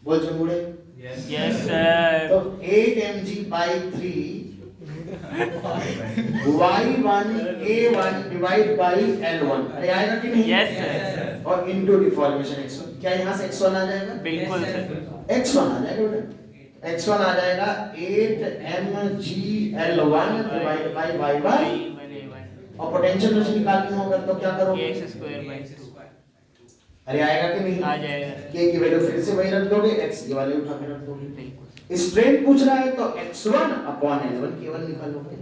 बोल चंगुड़े। Yes sir. तो 8mg/3 y1 a1 divide by l1, अरे आएगा कि नहीं? Yes sir. और इनटू डिफॉर्मेशन x1, क्या यहां से x1 आ जाएगा? बिल्कुल सर। x1 आ जाएगा बेटा, x1 आ जाएगा 8mgl1 डिवाइड बाई y1। और पोटेंशियल एनर्जी निकालनी होगा तो क्या करोगे? kx²/2 अरे आएगा कि नहीं? आ जाएगा। k की वैल्यू फिर से वही रख दोगे, x की वैल्यू उठा के रख दोगे। बिल्कुल। स्ट्रेन पूछ रहा है तो x1 अपॉन l1 केवल निकालोगे,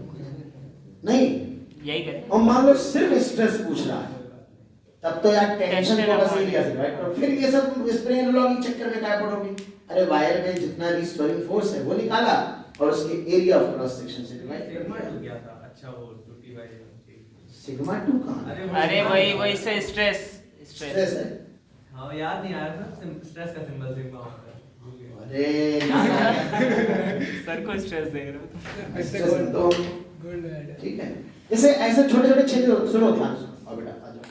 नहीं? यही करें। और मान लो सिर्फ स्ट्रेस पूछ रहा है तब तो यार टेंशन को बस एरिया से डिवाइड करो। फिर ये सब स्प्रिंग एनालॉजी चक्कर में क्या पड़ोगे? अरे वायर में जितना रिस्टोरिंग फोर्स है वो निकाला और उसके एरिया ऑफ क्रॉस सेक्शन से डिवाइड कर सिग्मा दिया। टू क्या था? अच्छा वो 2t/1 सिग्मा 2 कहां? अरे वही से स्ट्रेस स्ट्रेस है। हाँ याद नहीं आ रहा था, स्ट्रेस का सिंबल सिग्मा होता है। अरे ना सर को स्ट्रेस दे रहे हो स्ट्रेस में तो गोल्ड मेडल। ठीक है। जैसे ऐसे छोटे छोटे चेंजेस सुनो ध्यान से, और बेटा आ जाओ।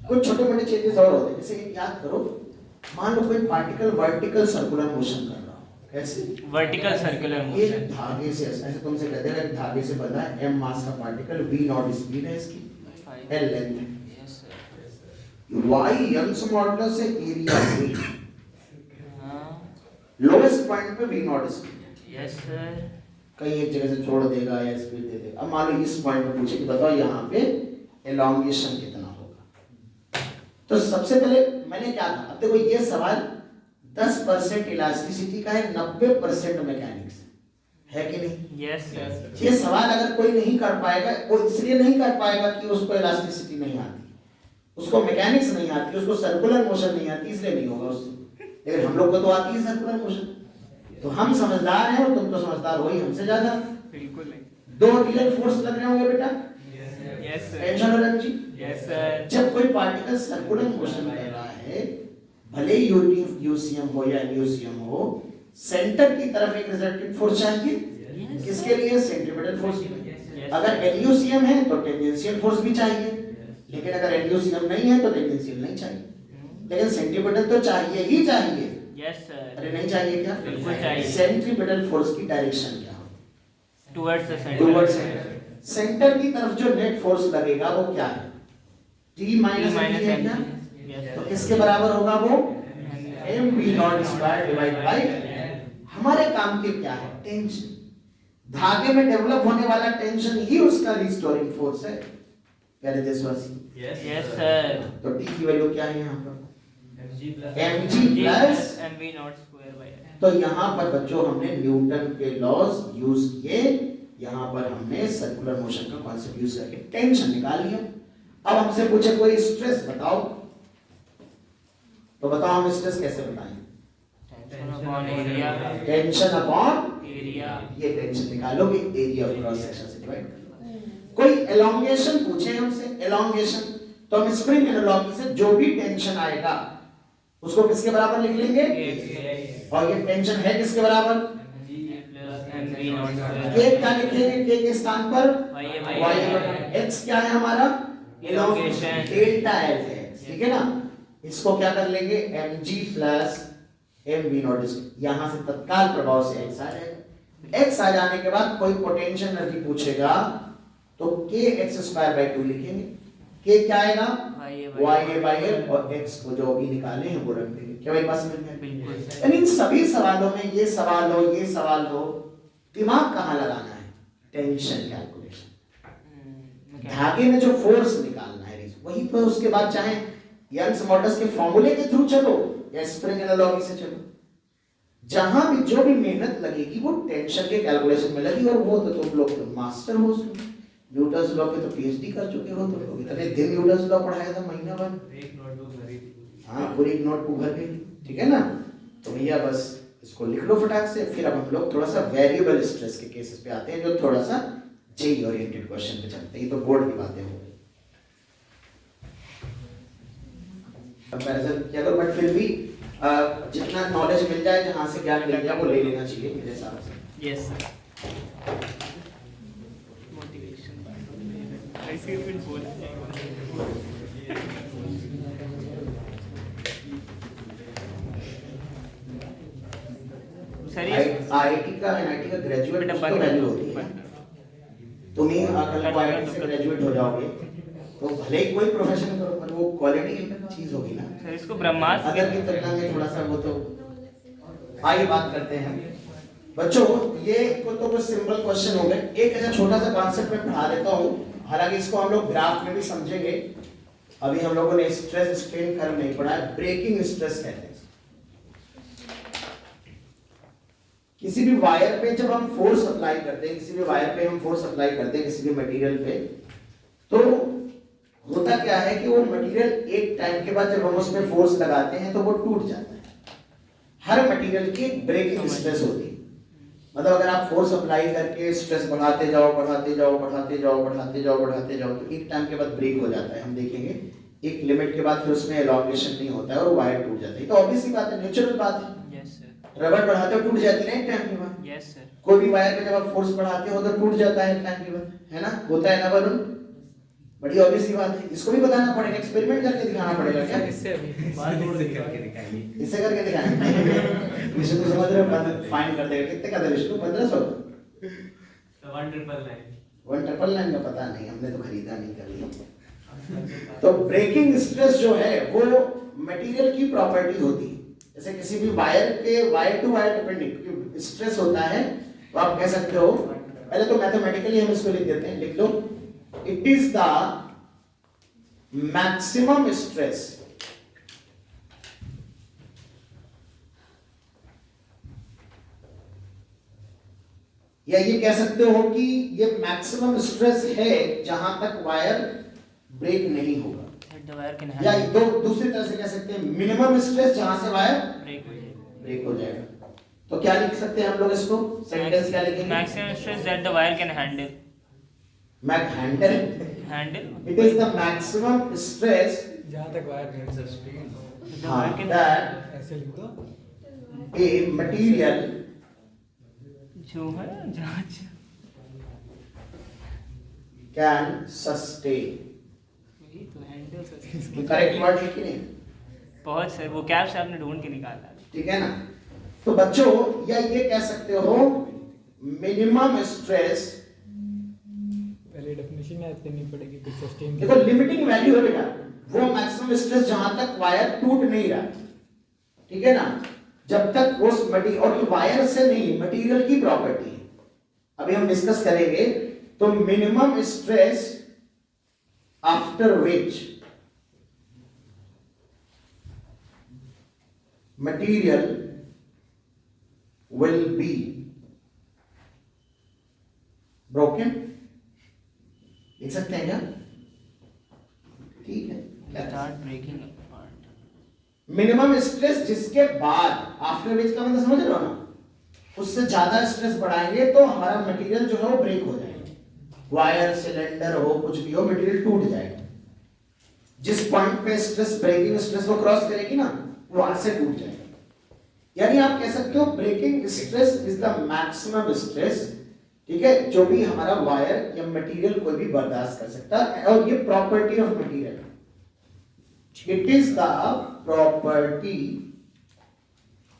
कुछ छोटे मोटे चेंजेस और होते हैं, जैसे याद करो, मान लो कोई पार्टिकल वर्टिकल सर्कुलर मोशन कर रहा हो, कैसे? वर्टिकल सर्कुलर एक मोशन। धागे से ऐसे तुमसे कहते हैं एक धागे से बंधा है, m मास का पार्टिकल, v नॉट स्पीड है इसकी, l लेंथ है। Yes sir. Y Young's modulus है एरिया ए, हाँ लोएस्ट पॉइंट पे V naught speed, yes sir कहीं एक जगह से छोड़ देगा या स्पीड दे देगा। अब मान लो इस पॉइंट पे पूछे कि बताओ यहाँ पे एलोंगेशन कितना होगा, तो सबसे पहले मैंने क्या कहा, अब देखो ये सवाल 10% इलास्टिसिटी का है, 90% मैकेनिक्स है कि नहीं? यस सर ये सवाल अगर कोई नहीं कर पाएगा, वो इसलिए नहीं कर पाएगा कि उसको इलास्टिसिटी नहीं आती, उसको मैकेनिक्स नहीं आती, उसको सर्कुलर मोशन नहीं आती, इसलिए नहीं होगा उससे। लेकिन हम लोग को तो आती है सर्कुलर मोशन, तो हम समझदार हैं और तुम तो समझदार हो ही हमसे ज्यादा। बिल्कुल नहीं। दो डीएल फोर्स लग रहे होंगे बेटा, यस सर टेंशन और एनर्जी। यस सर जब कोई पार्टिकल सर्कुलर मोशन कर रहा है, भले ही यूसीएम हो या एनयूसीएम हो, सेंटर की तरफ एक रिजल्टेंट फोर्स चाहिए, किसके लिए? सेंट्रीपिटल फोर्स के लिए। अगर एनयूसीएम है तो टेंजेंशियल फोर्स भी चाहिए, लेकिन अगर एनयूसीएम नहीं है तो टेंजेंशियल नहीं चाहिए, लेकिन सेंट्रीपिटल तो चाहिए ही चाहिए। यस सर अरे नहीं चाहिए क्या? बिल्कुल चाहिए। सेंट्रीपिटल फोर्स की डायरेक्शन क्या हो? Towards the towards centre centre की तरफ जो नेट फोर्स लगेगा वो क्या है? T माइनस माइनस है क्या? यस तो किसके बराबर होगा वो? mv not square divide by, हमारे काम के क्या है? टेंशन। धागे में डेवलप होने वाला टेंशन ही उसका रिस्टोरिंग फोर्स है प्यारे देशवासी। यस सर तो T की वैल्यू क्या है यहाँ पर? mg plus mg plus, mv not square by तो यहाँ पर बच्चों हमने न्यूटन के लॉज यूज किए, यहाँ पर हमने सर्कुलर मोशन का कॉन्सेप्ट यूज करके टेंशन निकाल लिया। अब हमसे पूछे कोई स्ट्रेस बताओ, तो बताओ हम स्ट्रेस कैसे बताएं? Tension upon area tension upon, area ये टेंशन निकालोगे एरिया ऑफ क्रॉस सेक्शन से डिवाइड कर। कोई एलोंगेशन पूछे हमसे, एलोंगेशन, तो हम स्प्रिंग एनालॉजी से जो भी टेंशन आएगा उसको किसके बराबर लिख लेंगे? और ये टेंशन है किसके बराबर? mv नॉट स्क्वायर के क्या लिखेंगे? के के स्थान पर y x क्या है हमारा? Elongation. डेल्टा एल है, ठीक है ना? इसको क्या कर लेंगे? mg प्लस mv नॉट, यहां से तत्काल प्रभाव से x आ जाएगा। x आ जाने के बाद कोई पोटेंशियल एनर्जी पूछेगा तो kx स्क्वायर बाय 2 लिखेंगे। k क्या आएगा? ya बाय l, और x को जो भी निकाले हैं वो रख देंगे। क्या मेरे पास मिल गया? बिल्कुल यानी इन सभी सवालों में ये सवाल हो, ये सवाल हो, दिमाग कहाँ लगाना है? टेंशन कैलकुलेशन, धागे में जो फोर्स निकालना है वही पर। उसके बाद चाहे यंग्स मॉडुलस के फॉर्मूले के थ्रू चलो या स्प्रिंग एनालॉजी से चलो, जहां भी जो भी मेहनत लगेगी वो टेंशन के कैलकुलेशन में लगी। और वो तो तुम लोग तो मास्टर हो उसमें, न्यूटन्स लॉ के तो पीएचडी कर चुके हो तुम लोग। इतने दिन न्यूटन्स लॉ पढ़ाया था, महीना भर। एक नोटबुक भरी थी। हाँ, पूरी एक नोटबुक भर गई, ठीक है ना? तो भैया बस इसको लिख लो फटाक से। फिर अब हम लोग थोड़ा सा वेरिएबल स्ट्रेस के केसेस पे आते हैं, जो थोड़ा सा जेई ओरिएंटेड क्वेश्चन पे चलते हैं। ये तो बोर्ड की बातें हो गई, कंपैरिजन किया करो, बट फिर भी जितना नॉलेज मिल जाए, जहाँ से ज्ञान मिल जाए वो ले लेना चाहिए मेरे हिसाब से। यस सर मोटिवेशन ऐसे कुछ बोला सर ये आईआईटी का, एनआईटी का ग्रेजुएट बेटा तो वैल्यू होती है। तुम्ही अगर को आईआईटी से ग्रेजुएट हो जाओगे तो भले ही कोई प्रोफेशन करो, पर वो क्वालिटी चीज होगी ना। सर इसको ब्रह्मास्त्र अगर की तुलना में थोड़ा सा वो तो। आइए बात करते हैं बच्चों, ये तो कुछ सिंपल क्वेश्चन हो गए। एक ऐसा छोटा सा कॉन्सेप्ट मैं पढ़ा देता हूँ, हालांकि इसको हम लोग ग्राफ में भी समझेंगे। अभी हम लोगों ने स्ट्रेस स्ट्रेन कर्व नहीं पढ़ा है, ब्रेकिंग स्ट्रेस कहते हैं। किसी भी वायर पे जब हम फोर्स अप्लाई करते हैं, किसी भी वायर पे हम फोर्स अप्लाई करते हैं, किसी भी मटेरियल पे, तो होता क्या है कि वो मटेरियल एक टाइम के बाद जब हम उसमें फोर्स लगाते हैं तो वो टूट जाता है। हर मटेरियल की ब्रेकिंग स्ट्रेस होती है। मतलब अगर आप फोर्स अप्लाई करके स्ट्रेस बढ़ाते जाओ बढ़ाते जाओ बढ़ाते जाओ बढ़ाते जाओ बढ़ाते जाओ, तो एक टाइम के बाद ब्रेक हो जाता है। हम देखेंगे एक लिमिट के बाद फिर उसमें एलोंगेशन नहीं होता है और वायर टूट जाती है। तो ऑब्वियस सी बात है, नेचुरल बात है। यस सर रबड़ बढ़ाते हो टूट जाती है एक टाइम के बाद। यस सर कोई भी वायर पे जब आप फोर्स बढ़ाते हो तो टूट जाता है एक टाइम के बाद, है ना? होता है ना वरुण? बड़ी ऑब्वियस सी बात है। इसको भी बताना पड़ेगा, एक्सपेरिमेंट करके दिखाना पड़ेगा। क्या इससे अभी बात जोड़ के करके दिखाएंगे। इससे करके दिखाएंगे। विष्णु को समझ रहे हो? फाइन कर देगा। कितने का था विष्णु? 1500? 1999 199 का पता नहीं, हमने तो खरीदा नहीं कभी। तो ब्रेकिंग स्ट्रेस जो है वो मटेरियल की प्रॉपर्टी होती है। जैसे किसी भी वायर के wire to wire depending stress होता है, तो आप कह सकते हो, पहले तो मैथमेटिकली हम इसको लिख देते हैं, लिख लो, it is the maximum stress या ये कह सकते हो कि ये मैक्सिमम स्ट्रेस है जहां तक वायर ब्रेक नहीं होगा, The wire can या handle. दो दूसरी तरह से कह सकते हैं मिनिमम स्ट्रेस जहां से वायर Break हो जाएगा. ब्रेक हो जाएगा। तो क्या लिख सकते हैं हम लोग इसको, सेंटेंस क्या लिखेंगे? Maximum stress that the wire can handle. Max handle, Handle. It is the maximum stress जहाँ तक wire break sustain The wire can. That ऐसे लिख दो। ए मटेरियल जो है जांच. Can sustain. वही तो handle. करेक्ट वर्ड है कि नहीं? बहुत सर वो कैप से आपने ढूंढ के निकाला. ठीक है ना? तो बच्चों या ये कह सकते हो मिनिमम स्ट्रेस, पहले डेफिनेशन याद करनी पड़ेगी फिर सस्टेन। देखो लिमिटिंग वैल्यू है बेटा, वो मैक्सिमम स्ट्रेस जहां तक वायर टूट नहीं रहा, ठीक है ना, जब तक उस मटेरियल, और वायर से नहीं मटेरियल की प्रॉपर्टी है, अभी हम डिस्कस करेंगे। तो minimum stress after which material will be broken, देख सकते हैं क्या? ठीक है, Start breaking apart. Minimum stress जिसके बाद, आफ्टर विच का मतलब समझ रहे हो ना, उससे ज्यादा स्ट्रेस बढ़ाएंगे तो हमारा मटेरियल जो है वो ब्रेक हो जाएगा, वायर सिलेंडर हो कुछ भी हो मटेरियल टूट जाएगा। जिस पॉइंट पे स्ट्रेस ब्रेकिंग स्ट्रेस को क्रॉस करेगी ना वहां से टूट जाएगा। यानी आप कह सकते हो breaking stress is the maximum stress, ठीक है, जो भी हमारा वायर या मटेरियल कोई भी बर्दाश्त कर सकता है, और ये property of material, it is the property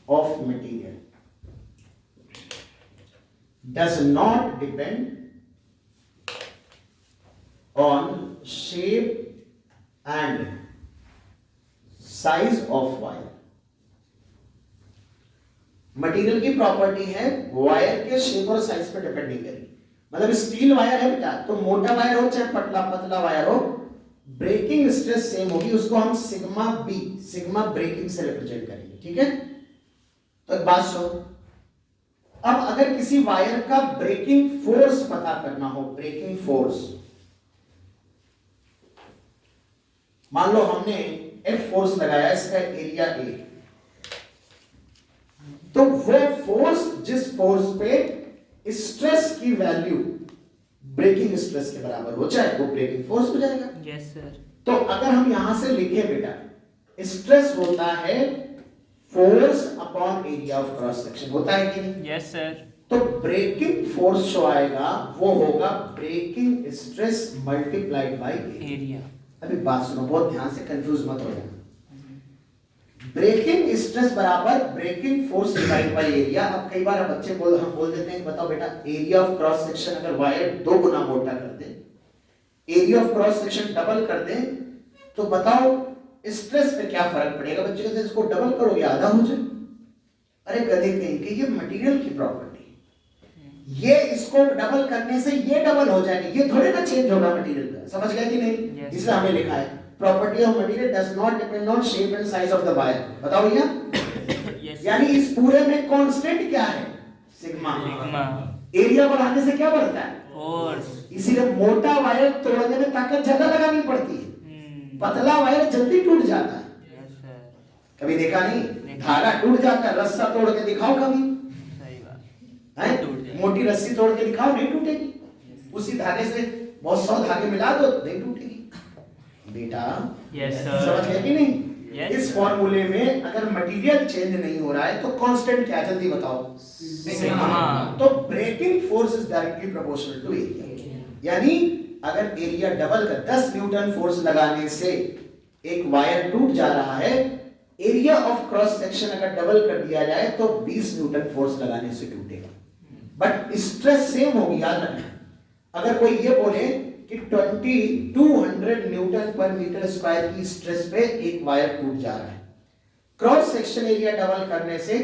of material, does not depend on shape and size of wire. Material की प्रॉपर्टी है वायर के शेप और साइज पर डिपेंड नहीं करेगी। मतलब स्टील वायर है बेटा, तो मोटा वायर हो चाहे पतला पतला वायर हो, ब्रेकिंग स्ट्रेस सेम होगी, उसको हम सिग्मा बी, सिग्मा ब्रेकिंग से रिप्रेजेंट करेंगे, ठीक है। तो एक बात सुनो, अब अगर किसी वायर का ब्रेकिंग फोर्स पता करना हो, ब्रेकिंग फोर्स, मान लो हमने एफ फोर्स लगाया, इसका एरिया ए, तो वो फोर्स, जिस फोर्स पे स्ट्रेस की वैल्यू ब्रेकिंग स्ट्रेस के बराबर हो जाए वो ब्रेकिंग फोर्स हो जाएगा। Yes sir. तो अगर हम यहां से लिखे बेटा, स्ट्रेस होता है force upon area of cross section, होता है कि नहीं? Yes sir. तो ब्रेकिंग फोर्स जो आएगा वो होगा breaking stress multiplied by area. Area. अभी बात सुनो, बहुत ध्यान से कंफ्यूज मत हो जाना। ब्रेकिंग स्ट्रेस बराबर breaking force divide by area. अब कई बार बच्चे हम बोल देते हैं, बताओ बेटा एरिया ऑफ क्रॉस सेक्शन अगर वायर 2 गुना मोटा कर दे, area of cross section double कर दे, तो बताओ स्ट्रेस पे क्या फर्क पड़ेगा? बच्चे कहते हैं इसको डबल करोगे आधा हो जाए। अरे गधे कहेंगे ये मटेरियल की प्रॉपर्टी, ये इसको डबल करने से ये डबल हो जाएगा, ये थोड़े ना चेंज होगा मटेरियल का, समझ गए कि नहीं? Yes. इसलिए हमने लिखा है property of material does not depend on shape and size of the wire. बताओ भैया, Yes. यानी इस पूरे में कांस्टेंट क्या है? सिग्मा। Sigma. एरिया बढ़ाने से क्या बढ़ता है? Force. इसीलिए मोटा वायर तोड़ने में ताकत ज्यादा लगानी पड़ती है, Hmm. पतला वायर जल्दी टूट जाता है। Yes sir. कभी देखा नहीं? धागा टूट जाता है, रस्सा तोड़ के दिखाओ कभी, सही बात. हैं? टूट जाएगा. मोटी रस्सी तोड़ के दिखाओ, नहीं टूटेगी। उसी धागे से बहुत 100 धागे मिला दो, नहीं टूटेगी बेटा। Yes sir. समझ गए कि नहीं? Yes. इस फॉर्मूले में अगर मटेरियल चेंज नहीं हो रहा है तो कांस्टेंट क्या है? जल्दी बताओ। Sigma. तो breaking force is directly proportional to area. यानी अगर एरिया डबल कर 10 न्यूटन फोर्स लगाने से एक वायर टूट जा रहा है, एरिया ऑफ क्रॉस सेक्शन अगर डबल कर दिया जाए तो 20 न्यूटन फोर्स लगाने से टूटेगा, बट स्ट्रेस सेम होगी, याद रखना। अगर कोई ये बोले कि 2200 न्यूटन पर मीटर स्क्वायर की स्ट्रेस पे एक वायर टूट जा रहा है। क्रॉस सेक्शन एरिया डबल करने से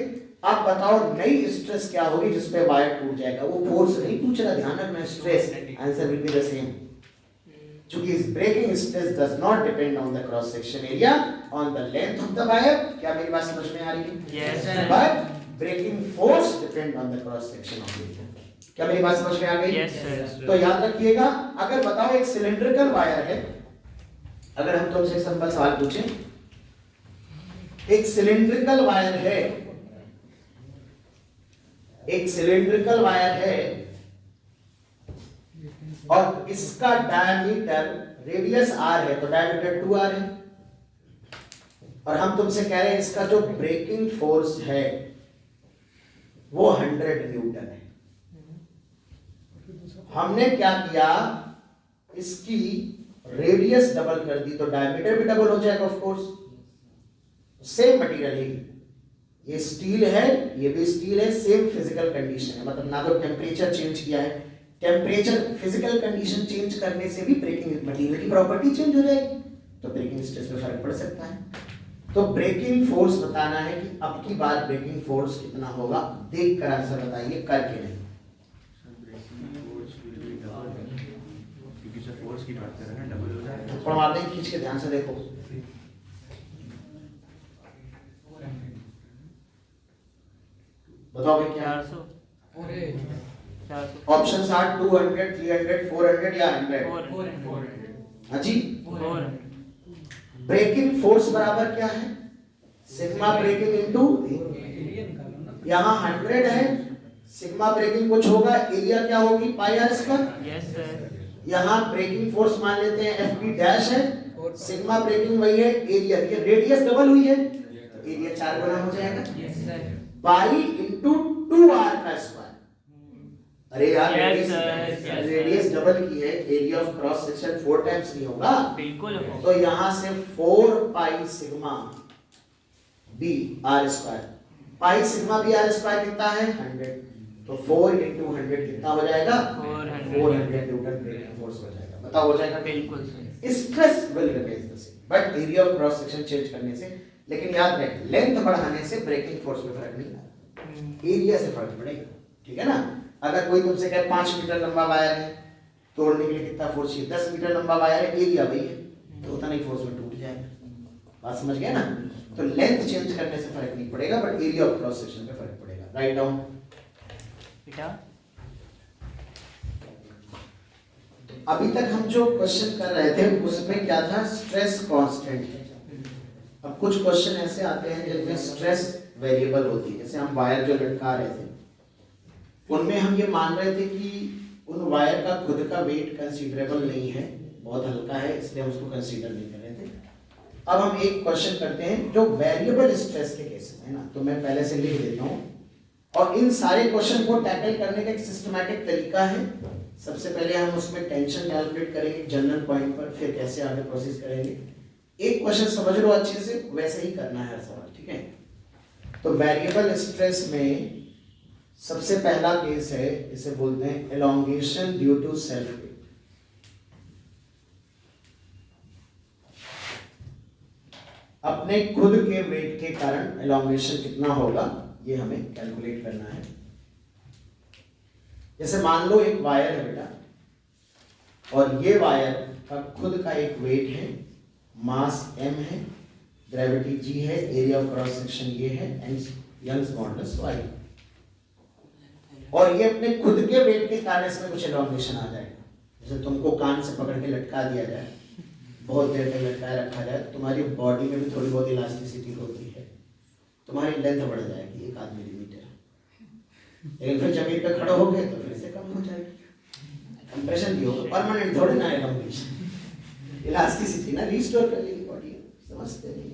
आप बताओ नई स्ट्रेस क्या होगी जिसपे वायर टूट जाएगा। वो फोर्स नहीं पूछ रहा, ध्यान रखना, stress. Answer will be the same. चूंकि breaking stress does not depend on the cross section area, on the length of the wire. क्या मेरी बात समझ में आ रही है? Yes, sir. But breaking force depend on the cross section of area. क्या मेरी बात समझ में आ गई? Yes, sir. तो याद रखिएगा, अगर बताओ एक सिलेंड्रिकल वायर है, अगर हम तुमसे एक सिंपल सवाल पूछें, एक सिलेंड्रिकल वायर है, एक सिलेंड्रिकल वायर है और इसका डायमीटर रेडियस आर है, तो डायमीटर 2r है, और हम तुमसे कह रहे हैं इसका जो ब्रेकिंग फोर्स है वो 100 न्यूटन है। हमने क्या किया, इसकी रेडियस डबल कर दी तो डायमीटर भी डबल हो जाएगा। ऑफ कोर्स सेम मटेरियल है, ये स्टील है, ये भी स्टील है, सेम फिजिकल कंडीशन है, मतलब ना तो टेम्परेचर चेंज किया है। टेम्परेचर फिजिकल कंडीशन चेंज करने से भी ब्रेकिंग मटेरियल की प्रॉपर्टी चेंज हो जाएगी, तो ब्रेकिंग स्ट्रेस पे फर्क पड़ सकता है। तो ब्रेकिंग फोर्स बताना है कि अब की बार ब्रेकिंग फोर्स कितना होगा, देख कर आंसर बताइए, करके नहीं। फोर्स की बात कर रहे हैं, डबल हो जाएगा। थोड़ा मार दें, खींच के ध्यान से देखो। बताओ भाई क्या? 400 ऑप्शन 200, 300, 400 या 100? 400 हाँ जी। 400 ब्रेकिंग फोर्स बराबर क्या है? सिग्मा ब्रेकिंग इनटू, यहाँ 100 है, सिग्मा ब्रेकिंग कुछ होगा, एरिया क्या होगी, पाई आर स्क्वायर। Yes sir. यहाँ ब्रेकिंग फोर्स मान लेते हैं एफ डैश है, सिग्मा ब्रेकिंग वही है, एरिया देखिए रेडियस डबल हुई है, तो एरिया 4 गुना हो जाएगा, यस सर। पाई इनटू 2r का स्क्वायर। अरे यार Yes, sir. Yes, sir. Radius double की है, area of cross section 4 times नहीं होगा, बिल्कुल हो। तो यहां से 4 pi sigma B R square, pi sigma B R square कितना है 100, तो 4 into 100 कितना हो जाएगा 400 न्यूटन ब्रेकिंग फोर्स हो जाएगा। बताओ हो जाएगा? बिल्कुल sir. Stress will remain the same, but area of cross section change करने से, लेकिन याद रखें लेंथ बढ़ाने से ब्रेकिंग फोर्स में फर्क नहीं आता, एरिया से फर्क पड़ेगा, ठीक है ना। अगर कोई तुमसे कहे 5 मीटर लंबा वायर है, तोड़ने के लिए कितना फोर्स चाहिए, 10 मीटर लंबा वायर है, एरिया वही है, तो उतना ही फोर्स में टूट जाएगा। बात समझ गए ना? तो लेंथ चेंज करने से फर्क नहीं पड़ेगा, but area of cross section पे फर्क पड़ेगा। राइट डाउन बेटा। अभी तक हम जो क्वेश्चन कर रहे थे उसमें क्या था, स्ट्रेस कांस्टेंट। अब कुछ क्वेश्चन ऐसे आते हैं जिनमें स्ट्रेस वेरिएबल होती है, जैसे हम वायर जो लटका रहे थे उनमें हम ये मान रहे थे कि उन वायर का खुद का वेट कंसीडरेबल नहीं है, बहुत हल्का है, इसलिए हम उसको कंसीडर नहीं कर रहे थे। अब हम एक क्वेश्चन करते हैं जो वेरिएबल स्ट्रेस के केसेस है ना, तो मैं पहले से लिख देता हूँ, और इन सारे क्वेश्चन को टैकल करने का एक सिस्टमैटिक तरीका है। सबसे पहले हम उसमें टेंशन कैलकुलेट करेंगे जनरल पॉइंट पर, फिर कैसे आगे प्रोसेस करेंगे। एक क्वेश्चन समझ लो अच्छे से, वैसे ही करना है हर सवाल, ठीक है। तो वेरिएबल स्ट्रेस में सबसे पहला केस है, इसे बोलते हैं elongation due to self weight. अपने खुद के वेट के कारण एलोंगेशन कितना होगा ये हमें कैलकुलेट करना है। जैसे मान लो एक वायर है बेटा, और ये वायर का खुद का एक वेट है, मास m है, ग्रेविटी g है, एरिया ऑफ क्रॉस सेक्शन ये है, एंड यंग्स मॉडुलस y, और ये अपने खुद के वेट के कारण इसमें कुछ एलोंगेशन आ जाएगा। जैसे तुमको कान से पकड़ के लटका दिया जाए, बहुत देर तक लटकाए रखा जाए, तुम्हारी बॉडी में भी थोड़ी बहुत इलास्टिसिटी होती है, तुम्हारी लेंथ बढ़ जाएगी 1-8 मिलीमीटर, लेकिन फिर जमीन पे खड़े हो गए तो फिर से कम हो जाएगी, कंप्रेशन भी होगा, परमानेंट थोड़ी ना एलोंगेशन, इलास्टिसिटी ना रिस्टोर कर लेगी बॉडी, समझते नहीं।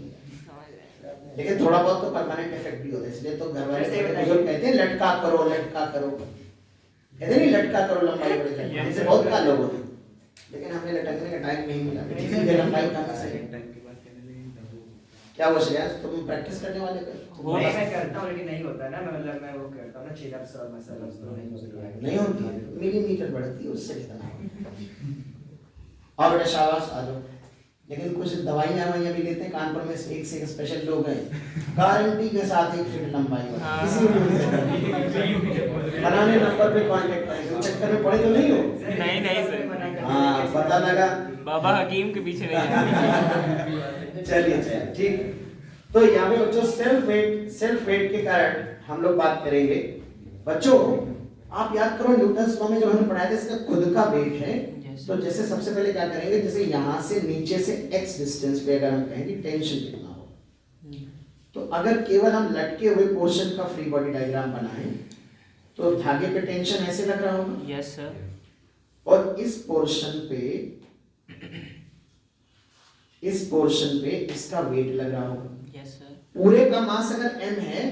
लेकिन थोड़ा बहुत तो परमानेंट इफेक्ट भी होता है, इसलिए तो घर वाले बुजुर्ग कहते हैं लटका करो, लटका करो, कहते नहीं लटका करो लंबाई बढ़ जाएगी, इससे बहुत का लोग होते हैं, लेकिन हमें लटकने का टाइम नहीं मिला, इसलिए लंबाई कम से क्या हो गया। तुम प्रैक्टिस करने वाले वो मैं करता हूं लेकिन नहीं होता ना, मतलब मैं वो करता हूं ना चिन अप्स और मसल अप्स, तो नहीं होती है, नहीं होती है, मिलीमीटर बढ़ती है उससे कितना और बेटा शाबाश आ जाओ। लेकिन कुछ दवाइयाँ ववाइयाँ भी लेते हैं कानपुर में, एक से एक स्पेशल लोग हैं, गारंटी के साथ 1 फीट लंबाई वाला, किसी को भी बनाने नंबर पे कांटेक्ट करेंगे, चक्कर में पड़े तो नहीं हो। नहीं नहीं सर, हाँ पता लगा। बाबा हकीम के पीछे नहीं। चलिए चलिए ठीक। तो यहाँ पे बच्चों सेल्फ वेट के कारण हम लोग बात करेंगे। बच्चों आप याद करो न्यूटन्स लॉ में जो हमने पढ़ाया था इसका खुद का वेट है। तो जैसे सबसे पहले क्या करेंगे, जैसे यहाँ से नीचे से x डिस्टेंस पे अगर हम कहेंगे टेंशन कितना होगा, तो अगर केवल हम लटके हुए पोर्शन का फ्री बॉडी डायग्राम बनाएं तो धागे पे टेंशन ऐसे लग रहा होगा। Yes sir. और इस पोर्शन पे इसका वेट लग रहा होगा। Yes sir. पूरे का मास अगर m है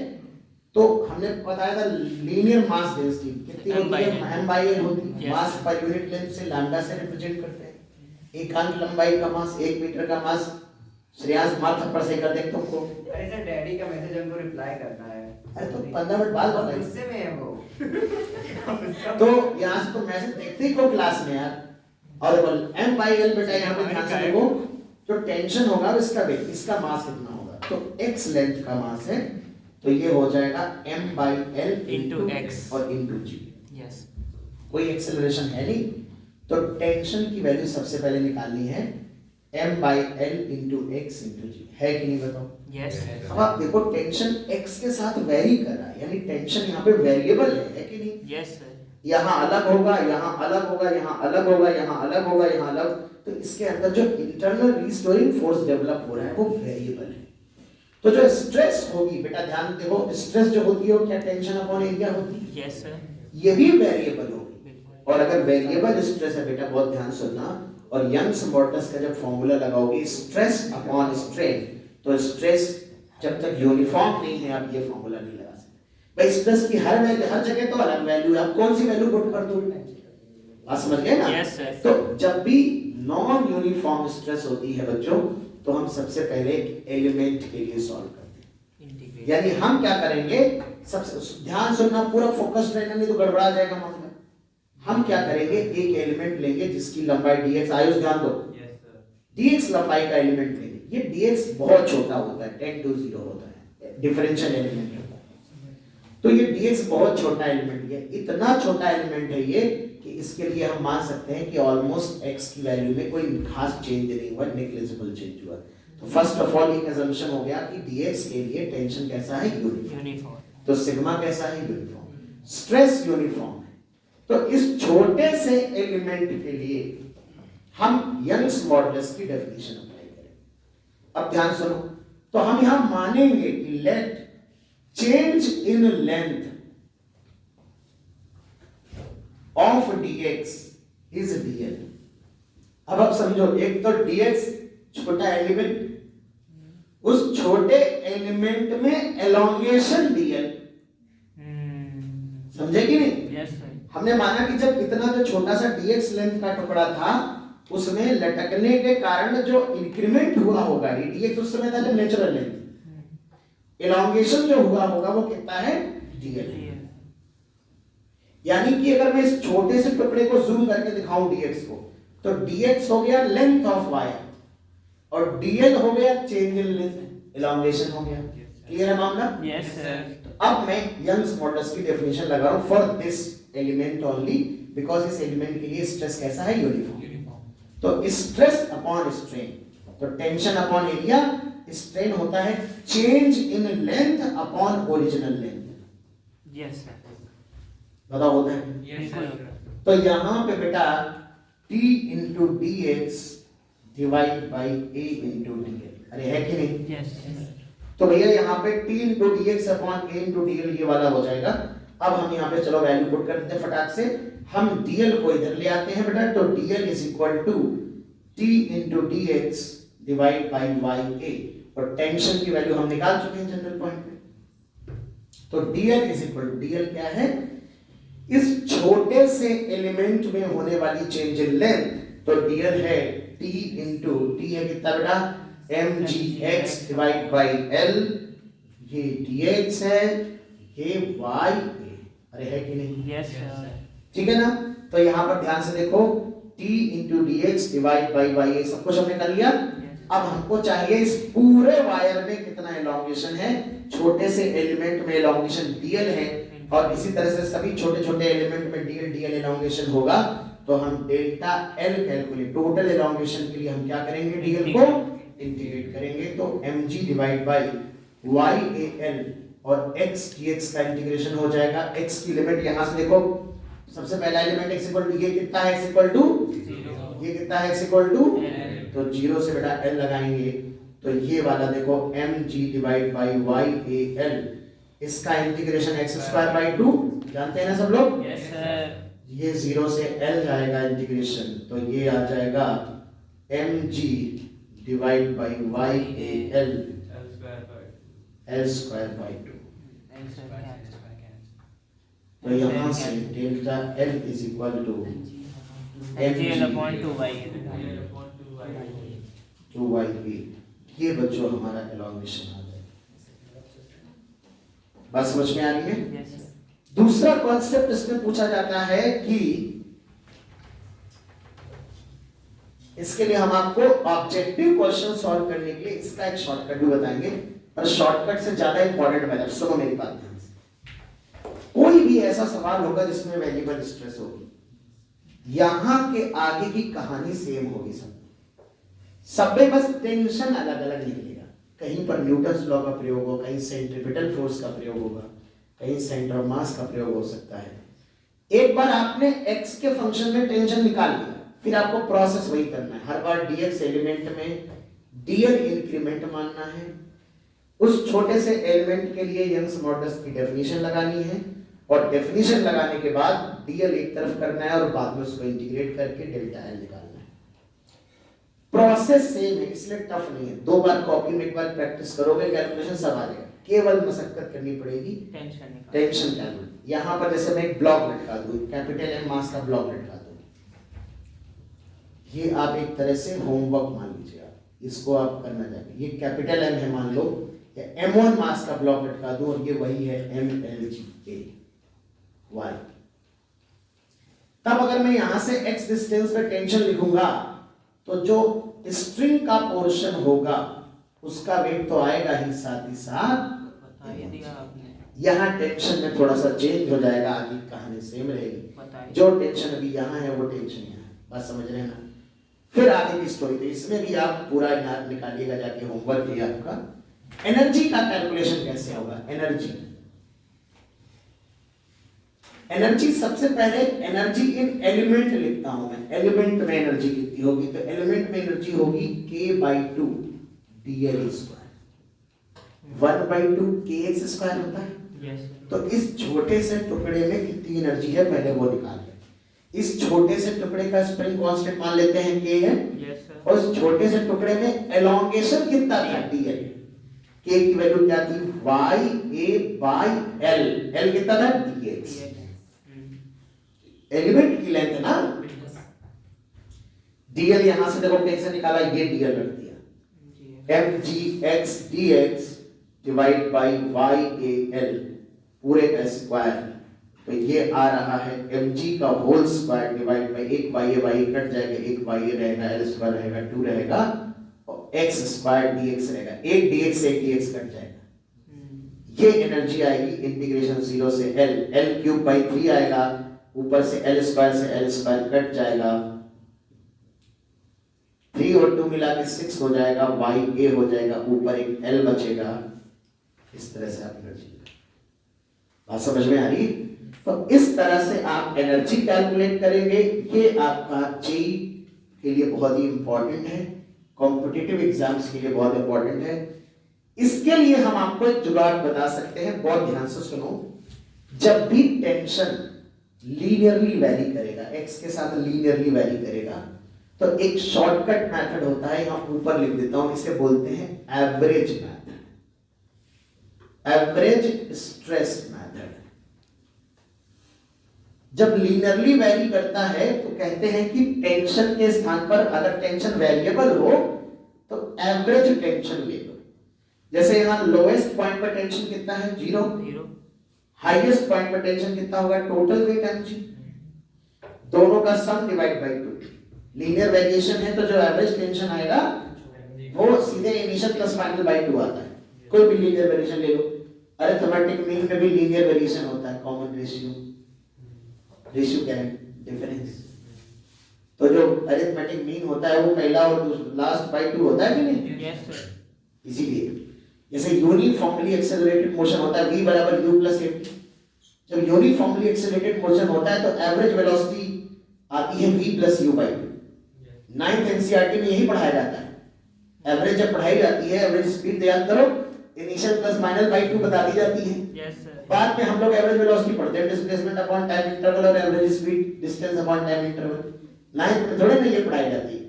तो हमने बताया था लीनियर मास डेंसिटी कितनी होती है, m/l होती है। मास पर यूनिट लेंथ से लैम्डा से रिप्रेजेंट करते हैं। एकांक लंबाई का मास 1 मीटर का मास श्रेयांश मार थप्पड़ से कर देख तुमको। अरे सर डैडी का मैसेज हमको रिप्लाई करना है। अरे तो 15 मिनट बाद बताइए। गुस्से में है वो। तो यहाँ से तो मैसेज देखते ही को क्लास में यार। और m/l बेटा यहाँ पे ध्यान से देखो, जो टेंशन होगा इसका वेट, इसका मास कितना होगा, तो x लेंथ का मास है तो ये हो जाएगा m/l into x और into g। यस। कोई एक्सेलरेशन है नहीं, तो टेंशन की वैल्यू सबसे पहले निकालनी है m/l into x into g, है कि नहीं बताओ। यस। अब आप देखो टेंशन x के साथ वेरी कर रहा है, यानी टेंशन यहाँ पे वेरिएबल है कि नहीं। Yes sir. यहाँ अलग होगा, यहाँ अलग होगा, यहाँ अलग होगा, यहाँ अलग होगा, यहाँ अलग, तो इसके अंदर जो इंटरनल रिस्टोरिंग फोर्स डेवलप हो रहा है वो वेरिएबल है। तो जो स्ट्रेस होगी बेटा ध्यान देखो, स्ट्रेस जो होती है वो क्या टेंशन अपॉन एरिया होती है। Yes sir. ये भी वेरिएबल होगी। और अगर वेरिएबल स्ट्रेस है बेटा बहुत ध्यान सुनना, और यंग्स मॉडुलस का जब फॉर्मूला लगाओगे स्ट्रेस अपॉन स्ट्रेन, तो स्ट्रेस जब तक यूनिफॉर्म नहीं है आप ये फॉर्मूला नहीं लगा सकते। भाई स्ट्रेस की हर जगह तो अलग वैल्यू है, आप कौन सी वैल्यू पुट कर दो, बात समझ गए ना। Yes sir. तो जब भी नॉन यूनिफॉर्म स्ट्रेस होती है बच्चों, तो हम सबसे पहले एलिमेंट के लिए सॉल्व करते हैं। यानी हम क्या करेंगे, सबसे ध्यान सुनना, पूरा फोकस रहना, नहीं तो गड़बड़ा जाएगा मामला। हम क्या करेंगे, एक एलिमेंट लेंगे जिसकी लंबाई dx, आयुष ध्यान दो, dx लंबाई का एलिमेंट लेंगे। ये dx बहुत छोटा होता है, 10 to 0 होता है, डिफरेंशियल एलिमेंट होता है। तो ये dx बहुत छोटा एलिमेंट है, इतना छोटा एलिमेंट है ये कि इसके लिए हम मान सकते हैं कि ऑलमोस्ट x की वैल्यू में कोई खास चेंज नहीं हुआ, नेग्लिजिबल चेंज हुआ। तो फर्स्ट ऑफ ऑल एक अजम्पशन हो गया कि dx के लिए टेंशन कैसा है, यूनिफॉर्म। तो सिग्मा कैसा है, यूनिफॉर्म। स्ट्रेस यूनिफॉर्म है। तो इस छोटे से एलिमेंट के लिए हम यंग्स मॉडुलस की डेफिनेशन अप्लाई करें। अब ध्यान सुनो, तो हम यहां मानेंगे कि let change in length of dx is dl। अब आप समझो, एक तो dx छोटा एलिमेंट, उस छोटे एलिमेंट में एलोंगेशन dl, समझे कि नहीं। Yes sir. हमने माना कि जब इतना जो छोटा सा dx लेंथ का टुकड़ा था उसमें लटकने के कारण जो इंक्रीमेंट हुआ होगा, dx उस समय था जब नेचुरल लेंथ, एलोंगेशन जो हुआ होगा वो कितना है, dl। यानी कि अगर मैं इस छोटे से टुकड़े को जूम करके दिखाऊं dx को, तो dx हो गया लेंथ ऑफ वायर और dl हो गया चेंज इन लेंथ, एलोंगेशन हो गया। क्लियर है मामला। Yes sir. अब मैं यंग्स मॉडुलस की डेफिनेशन लगा रहा हूं for this element only, because इस एलिमेंट के लिए स्ट्रेस कैसा है, यूनिफॉर्म। तो स्ट्रेस अपॉन स्ट्रेन, तो टेंशन अपॉन एरिया, स्ट्रेन होता है change in length upon original length. Yes sir. बताओ होता है। बिल्कुल। तो यहां पे बेटा t into dx divide by a into dl, अरे है कि नहीं। यस। तो भैया यहाँ पे t into dx upon a into dl ये वाला हो जाएगा। अब हम यहाँ पे चलो वैल्यू पुट कर देते हैं फटाक से, हम dl को इधर ले आते हैं बेटा, तो dl is equal to t into dx divide by ya, और टेंशन की वैल्यू हम निकाल चुके हैं जनरल पॉइंट पे। तो dl is equal to, dl क्या है, इस छोटे से एलिमेंट में होने वाली चेंज इन लेंथ, तो dl है t into t है कितना बेटा, mgx डिवाइड बाई l, ये dx है, ये y, अरे है कि नहीं। Yes sir. ठीक है ना। तो तो यहाँ पर ध्यान से देखो t into D X divide by Y, ये सब कुछ हमने कर लिया। अब हमको चाहिए इस पूरे वायर में कितना एलोंगेशन है, छोटे से एलिमेंट में एलोंगेशन dl है और इसी तरह से सभी छोटे छोटे एलिमेंट में dl एलोंगेशन होगा। तो हम delta L calculate, total elongation के लिए हम क्या करेंगे, dl को इंटीग्रेट करेंगे। तो mg divide by Y A L और x dx का इंटीग्रेशन हो जाएगा। x की लिमिट यहां से देखो, सबसे पहला एलिमेंट x इक्वल टू, ये कितना है, x इक्वल टू, ये कितना है, x इक्वल टू, तो 0 से बेटा l लगाएंगे। तो ये वाला देखो mg divide by Y A L, इसका इंटीग्रेशन x स्क्वायर बाई 2, जानते हैं ना सब लोग। Yes sir. ये 0 से l जाएगा इंटीग्रेशन, तो ये आ जाएगा mg divide by Y A L L square by 2। तो यहाँ से delta L is equal to mgl upon 2y 2y8। ये बच्चों हमारा एलोंगेशन आ जाएगा। बात समझ में आ रही है। Yes sir. दूसरा कॉन्सेप्ट इसमें पूछा जाता है कि इसके लिए हम आपको ऑब्जेक्टिव क्वेश्चन सॉल्व करने के लिए इसका एक शॉर्टकट भी बताएंगे, पर शॉर्टकट से ज्यादा इंपॉर्टेंट मेथड। सुनो मेरी बात ध्यान से। कोई भी ऐसा सवाल होगा जिसमें वेरिएबल स्ट्रेस होगी, यहां के आगे की कहानी सेम होगी सब में, बस टेंशन अलग अलग निकलेगा। कहीं पर न्यूटन्स लॉ का प्रयोग होगा, कहीं सेंट्रीपिटल फोर्स का प्रयोग होगा, कहीं सेंटर ऑफ मास का प्रयोग हो सकता है। एक बार आपने x के फंक्शन में टेंशन निकाल लिया, फिर आपको प्रोसेस वही करना है। हर बार dx एलिमेंट में dl इंक्रीमेंट मानना है, उस छोटे से एलिमेंट के लिए यंग्स मॉडुलस की डेफिनेशन लगानी है और डेफिनेशन लगाने के बाद dl एक तरफ करना है और बाद में उसको इंटीग्रेट करके डेल्टा l निकालना है। प्रोसेस सेम है, इसलिए टफ नहीं है। 2 बार कॉपी में, एक बार प्रैक्टिस करोगे, कैलकुलेशन सब आ जाएगा। केवल मशक्कत करनी पड़ेगी, टेंशन कैलकुलेट। यहाँ पर जैसे मैं एक ब्लॉक लटका दूं, कैपिटल M मास का ब्लॉक लटका दूं, ये आप एक तरह से होमवर्क मान लीजिए, आप इसको आप करना चाहिए। ये कैपिटल M है मान लो, या M1 मास का ब्लॉक लटका दूं और ये वही है MLGA Y। तब अगर मैं यहां से x डिस्टेंस पे टेंशन लिखूंगा तो जो स्ट्रिंग का पोर्शन होगा उसका वेट तो आएगा ही, साथ ही साथ यहाँ टेंशन में थोड़ा सा चेंज हो जाएगा, आगे कहानी सेम रहेगी। जो टेंशन अभी यहाँ है वो टेंशन यहाँ है, बात समझ रहे हैं ना। फिर आगे की स्टोरी, तो इसमें भी आप पूरा निकालिएगा जाके, होमवर्क है आपका। एनर्जी का कैलकुलेशन कैसे होगा, एनर्जी सबसे पहले एनर्जी इन एलिमेंट लिखता हूं मैं। एलिमेंट में एनर्जी कितनी होगी, तो एलिमेंट में एनर्जी होगी k/2 dl square, 1/2 kx square होता है। तो इस छोटे से टुकड़े में कितनी एनर्जी है पहले वो निकाल लें। इस छोटे से टुकड़े का स्प्रिंग कांस्टेंट मान लेते हैं k है, और इस छोटे से टुकड़े में एलोंगेशन कितना था dl, k की वैल्यू क्या थी, ya/l, l कितना था dx, एलिमेंट की लेंथ है ना। dl यहां से देखो कैसे निकाला, ये dl रख दिया, mgx dx divide by YAL पूरे का स्क्वायर, तो ये आ रहा है mg का होल स्क्वायर डिवाइड बाई, एक y कट जाएगा, एक y रहेगा, l स्क्वायर रहेगा, 2 रहेगा और x स्क्वायर dx रहेगा, एक dx से एक dx कट जाएगा। ये एनर्जी आएगी इंटीग्रेशन 0 से l क्यूब बाई 3 आएगा, ऊपर से l स्क्वायर से l स्क्वायर कट जाएगा, 3 और 2 मिला के 6 हो जाएगा, YA हो जाएगा, ऊपर एक l बचेगा। इस तरह से आप एनर्जी, बात समझ में आ रही। तो इस तरह से आप एनर्जी कैलकुलेट करेंगे। ये आपका जेई के लिए बहुत ही इंपॉर्टेंट है, कॉम्पिटिटिव एग्जाम्स के लिए बहुत इंपॉर्टेंट है। इसके लिए हम आपको एक जुगाड़ बता सकते हैं, बहुत ध्यान से सुनो। जब भी टेंशन लीनियरली वैरी करेगा, x के साथ लीनियरली वैरी करेगा, तो एक शॉर्टकट मेथड होता है, यहां ऊपर लिख देता हूं, इसे बोलते हैं average method, average stress method. जब लीनियरली वैरी करता है तो कहते हैं कि टेंशन के स्थान पर अगर टेंशन वेरिएबल हो तो एवरेज टेंशन ले लो। जैसे यहां लोएस्ट पॉइंट पर टेंशन कितना है, 0, हाईएस्ट पॉइंट पर टेंशन कितना होगा, टोटल वेट mg। दोनों का sum divide by 2। Linear variation है तो जो एवरेज टेंशन आएगा वो सीधे इनिशियल प्लस फाइनल बाय 2 आता है। कोई भी लीनियर वेरिएशन ले लो, अरिथमेटिक मीन में भी लीनियर वेरिएशन होता है, कॉमन रेशियो क्या है, डिफरेंस। तो जो अरिथमेटिक मीन होता है वो पहला और लास्ट बाय 2 होता है कि नहीं? Yes sir. इसीलिए जैसे यूनिफॉर्मली एक्सेलरेटेड मोशन होता है v बराबर u प्लस at। जब यूनिफॉर्मली एक्सेलरेटेड मोशन होता है तो एवरेज वेलोसिटी आती है v plus u by 2। 9th NCERT में यही पढ़ाया जाता है। एवरेज जब पढ़ाई जाती है, एवरेज स्पीड याद करो, इनिशियल प्लस फाइनल बाई 2 बता दी जाती है। Yes sir. बाद में हम लोग एवरेज वेलोसिटी पढ़ते हैं, डिस्प्लेसमेंट अपॉन टाइम इंटरवल और average speed distance upon time interval. 9th में थोड़े ना ये पढ़ाई जाती है,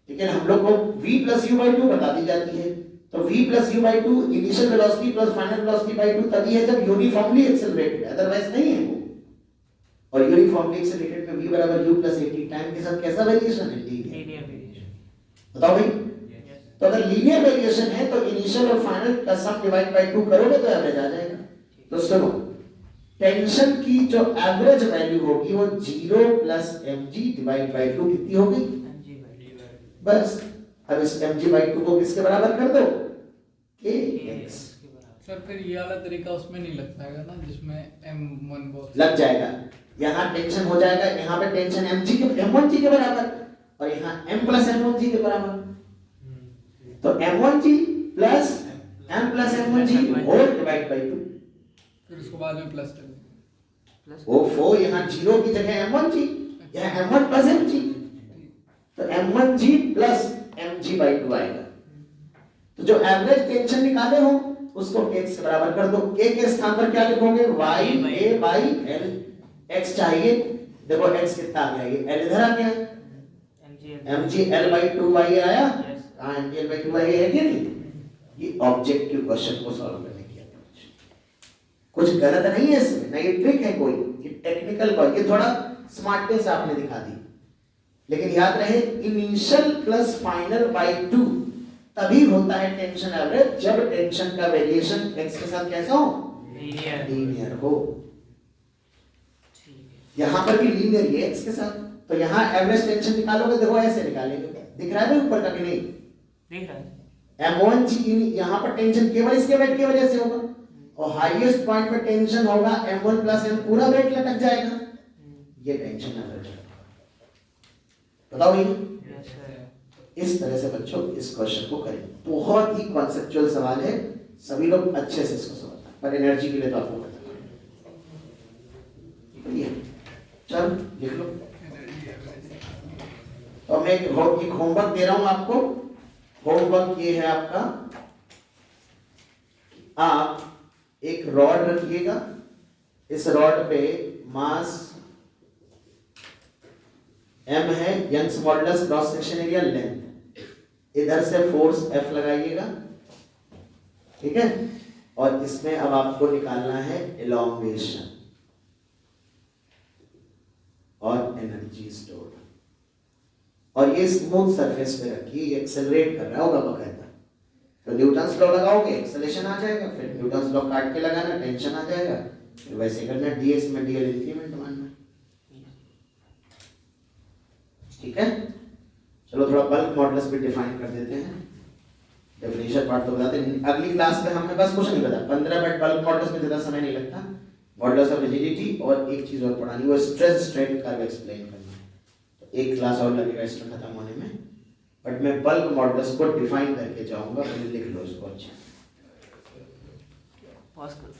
लेकिन हम लोग को v प्लस u बाई 2 बता दी जाती है। तो v plus u by 2 initial velocity plus final velocity by 2 तभी है जब यूनिफॉर्मली एक्सेलरेटेड, अदरवाइज नहीं है वो। और यूनिफॉर्मली एक्सेलरेटेड में v बराबर u प्लस at, टाइम के साथ कैसा वेरिएशन है? Linear variation. बताओ भाई। तो अगर लीनियर वेरिएशन है तो इनिशियल और फाइनल का सम डिवाइड बाय 2 करोगे तो एवरेज आ जाएगा। तो सुनो, टेंशन की जो एवरेज वैल्यू होगी वो 0 प्लस mg डिवाइड बाय 2 कितनी होगी? mg बाई बस अब इस mg बाई 2 को किसके बराबर कर दो? kx। के बराबर। सर फिर ये वाला तरीका उसमें नहीं लग पाएगा ना जिसमें m1 बहुत लग जाएगा। यहाँ टेंशन हो जाएगा, यहाँ पे टेंशन mg के m1g के बराबर और यहाँ m प्लस m1g के बराबर। तो m1g plus m plus m1g whole divide by 2। फिर उसको बाद में प्लस कर देंगे। प्लस वो यहाँ 0 की जगह m1g, यहाँ m1 प्लस mg। तो m1g प्लस mg बाई 2 आएगा। तो जो एवरेज टेंशन निकाले हो उसको k से बराबर कर दो। k के स्थान पर क्या लिखोगे? y a by l। x चाहिए, देखो x कितना आ गया, ये l इधर आ गया, mg l बाई 2y आया। हाँ, mg l बाई 2y है कि नहीं? ये ऑब्जेक्टिव क्वेश्चन को सॉल्व करने की अप्रोच। कुछ गलत नहीं है इसमें, ना ये ट्रिक है कोई, ये टेक्निकल वर्क, ये थोड़ा स्मार्टनेस आपने दिखा दी। लेकिन याद रहे इनिशियल प्लस फाइनल बाई 2 तभी होता है टेंशन एवरेज जब टेंशन का वेरिएशन x के साथ कैसा हो? लीनियर हो। यहाँ पर भी लीनियर ही है x के साथ। तो यहाँ एवरेज टेंशन निकालोगे, देखो ऐसे निकालेंगे, दिख रहा है ऊपर का कि नहीं? दिख रहा है। m1g यहाँ पर टेंशन केवल इसके वेट की वजह से होगा और हाईएस्ट पॉइंट पे टेंशन होगा m1 प्लस m, पूरा वेट लटक जाएगा। ये टेंशन एवरेज है। बताओ ये यस सर। इस तरह से बच्चों इस क्वेश्चन को करें। बहुत ही कॉन्सेप्चुअल सवाल है, सभी लोग अच्छे से इसको समझना, पर एनर्जी के लिए तो आपको पता है। चल लिख लो। तो मैं एक होमवर्क दे रहा हूं आपको। होमवर्क ये है आपका, आप एक रॉड रखिएगा, इस रॉड पे मास m है, Young's modulus cross section area length, इधर से फोर्स F लगाइएगा, ठीक है। और इसमें अब आपको निकालना है एलोंगेशन और एनर्जी स्टोर। और ये स्मूथ सरफेस पे रखिए, ये एक्सेलरेट कर रहा होगा बकायदा। तो न्यूटन्स लॉ लगाओगे, एक्सेलेरेशन आ जाएगा, फिर न्यूटन्स लॉ काट के लगाना, टेंशन आ जाएगा, फिर वैसे करना, ds में dl इंक्रीमेंट मानना, ठीक है। चलो थोड़ा बल्क मॉडुलस भी डिफाइन कर देते हैं। डेफिनेशन पार्ट तो बताते हैं, अगली क्लास में हमें बस कुछ नहीं बता, 15 मिनट बल्क मॉडुलस में ज़्यादा समय नहीं लगता। मॉडुलस ऑफ रिजिडिटी और एक चीज़ और पढ़ानी, वो स्ट्रेस स्ट्रेन कर्व एक्सप्लेन करना है। तो एक क्लास और लगेगा इसमें खत्म होने में, बट मैं बल्क मॉडुलस को डिफाइन करके जाऊंगा, पहले लिख लो इसको अच्छा। पॉज करो।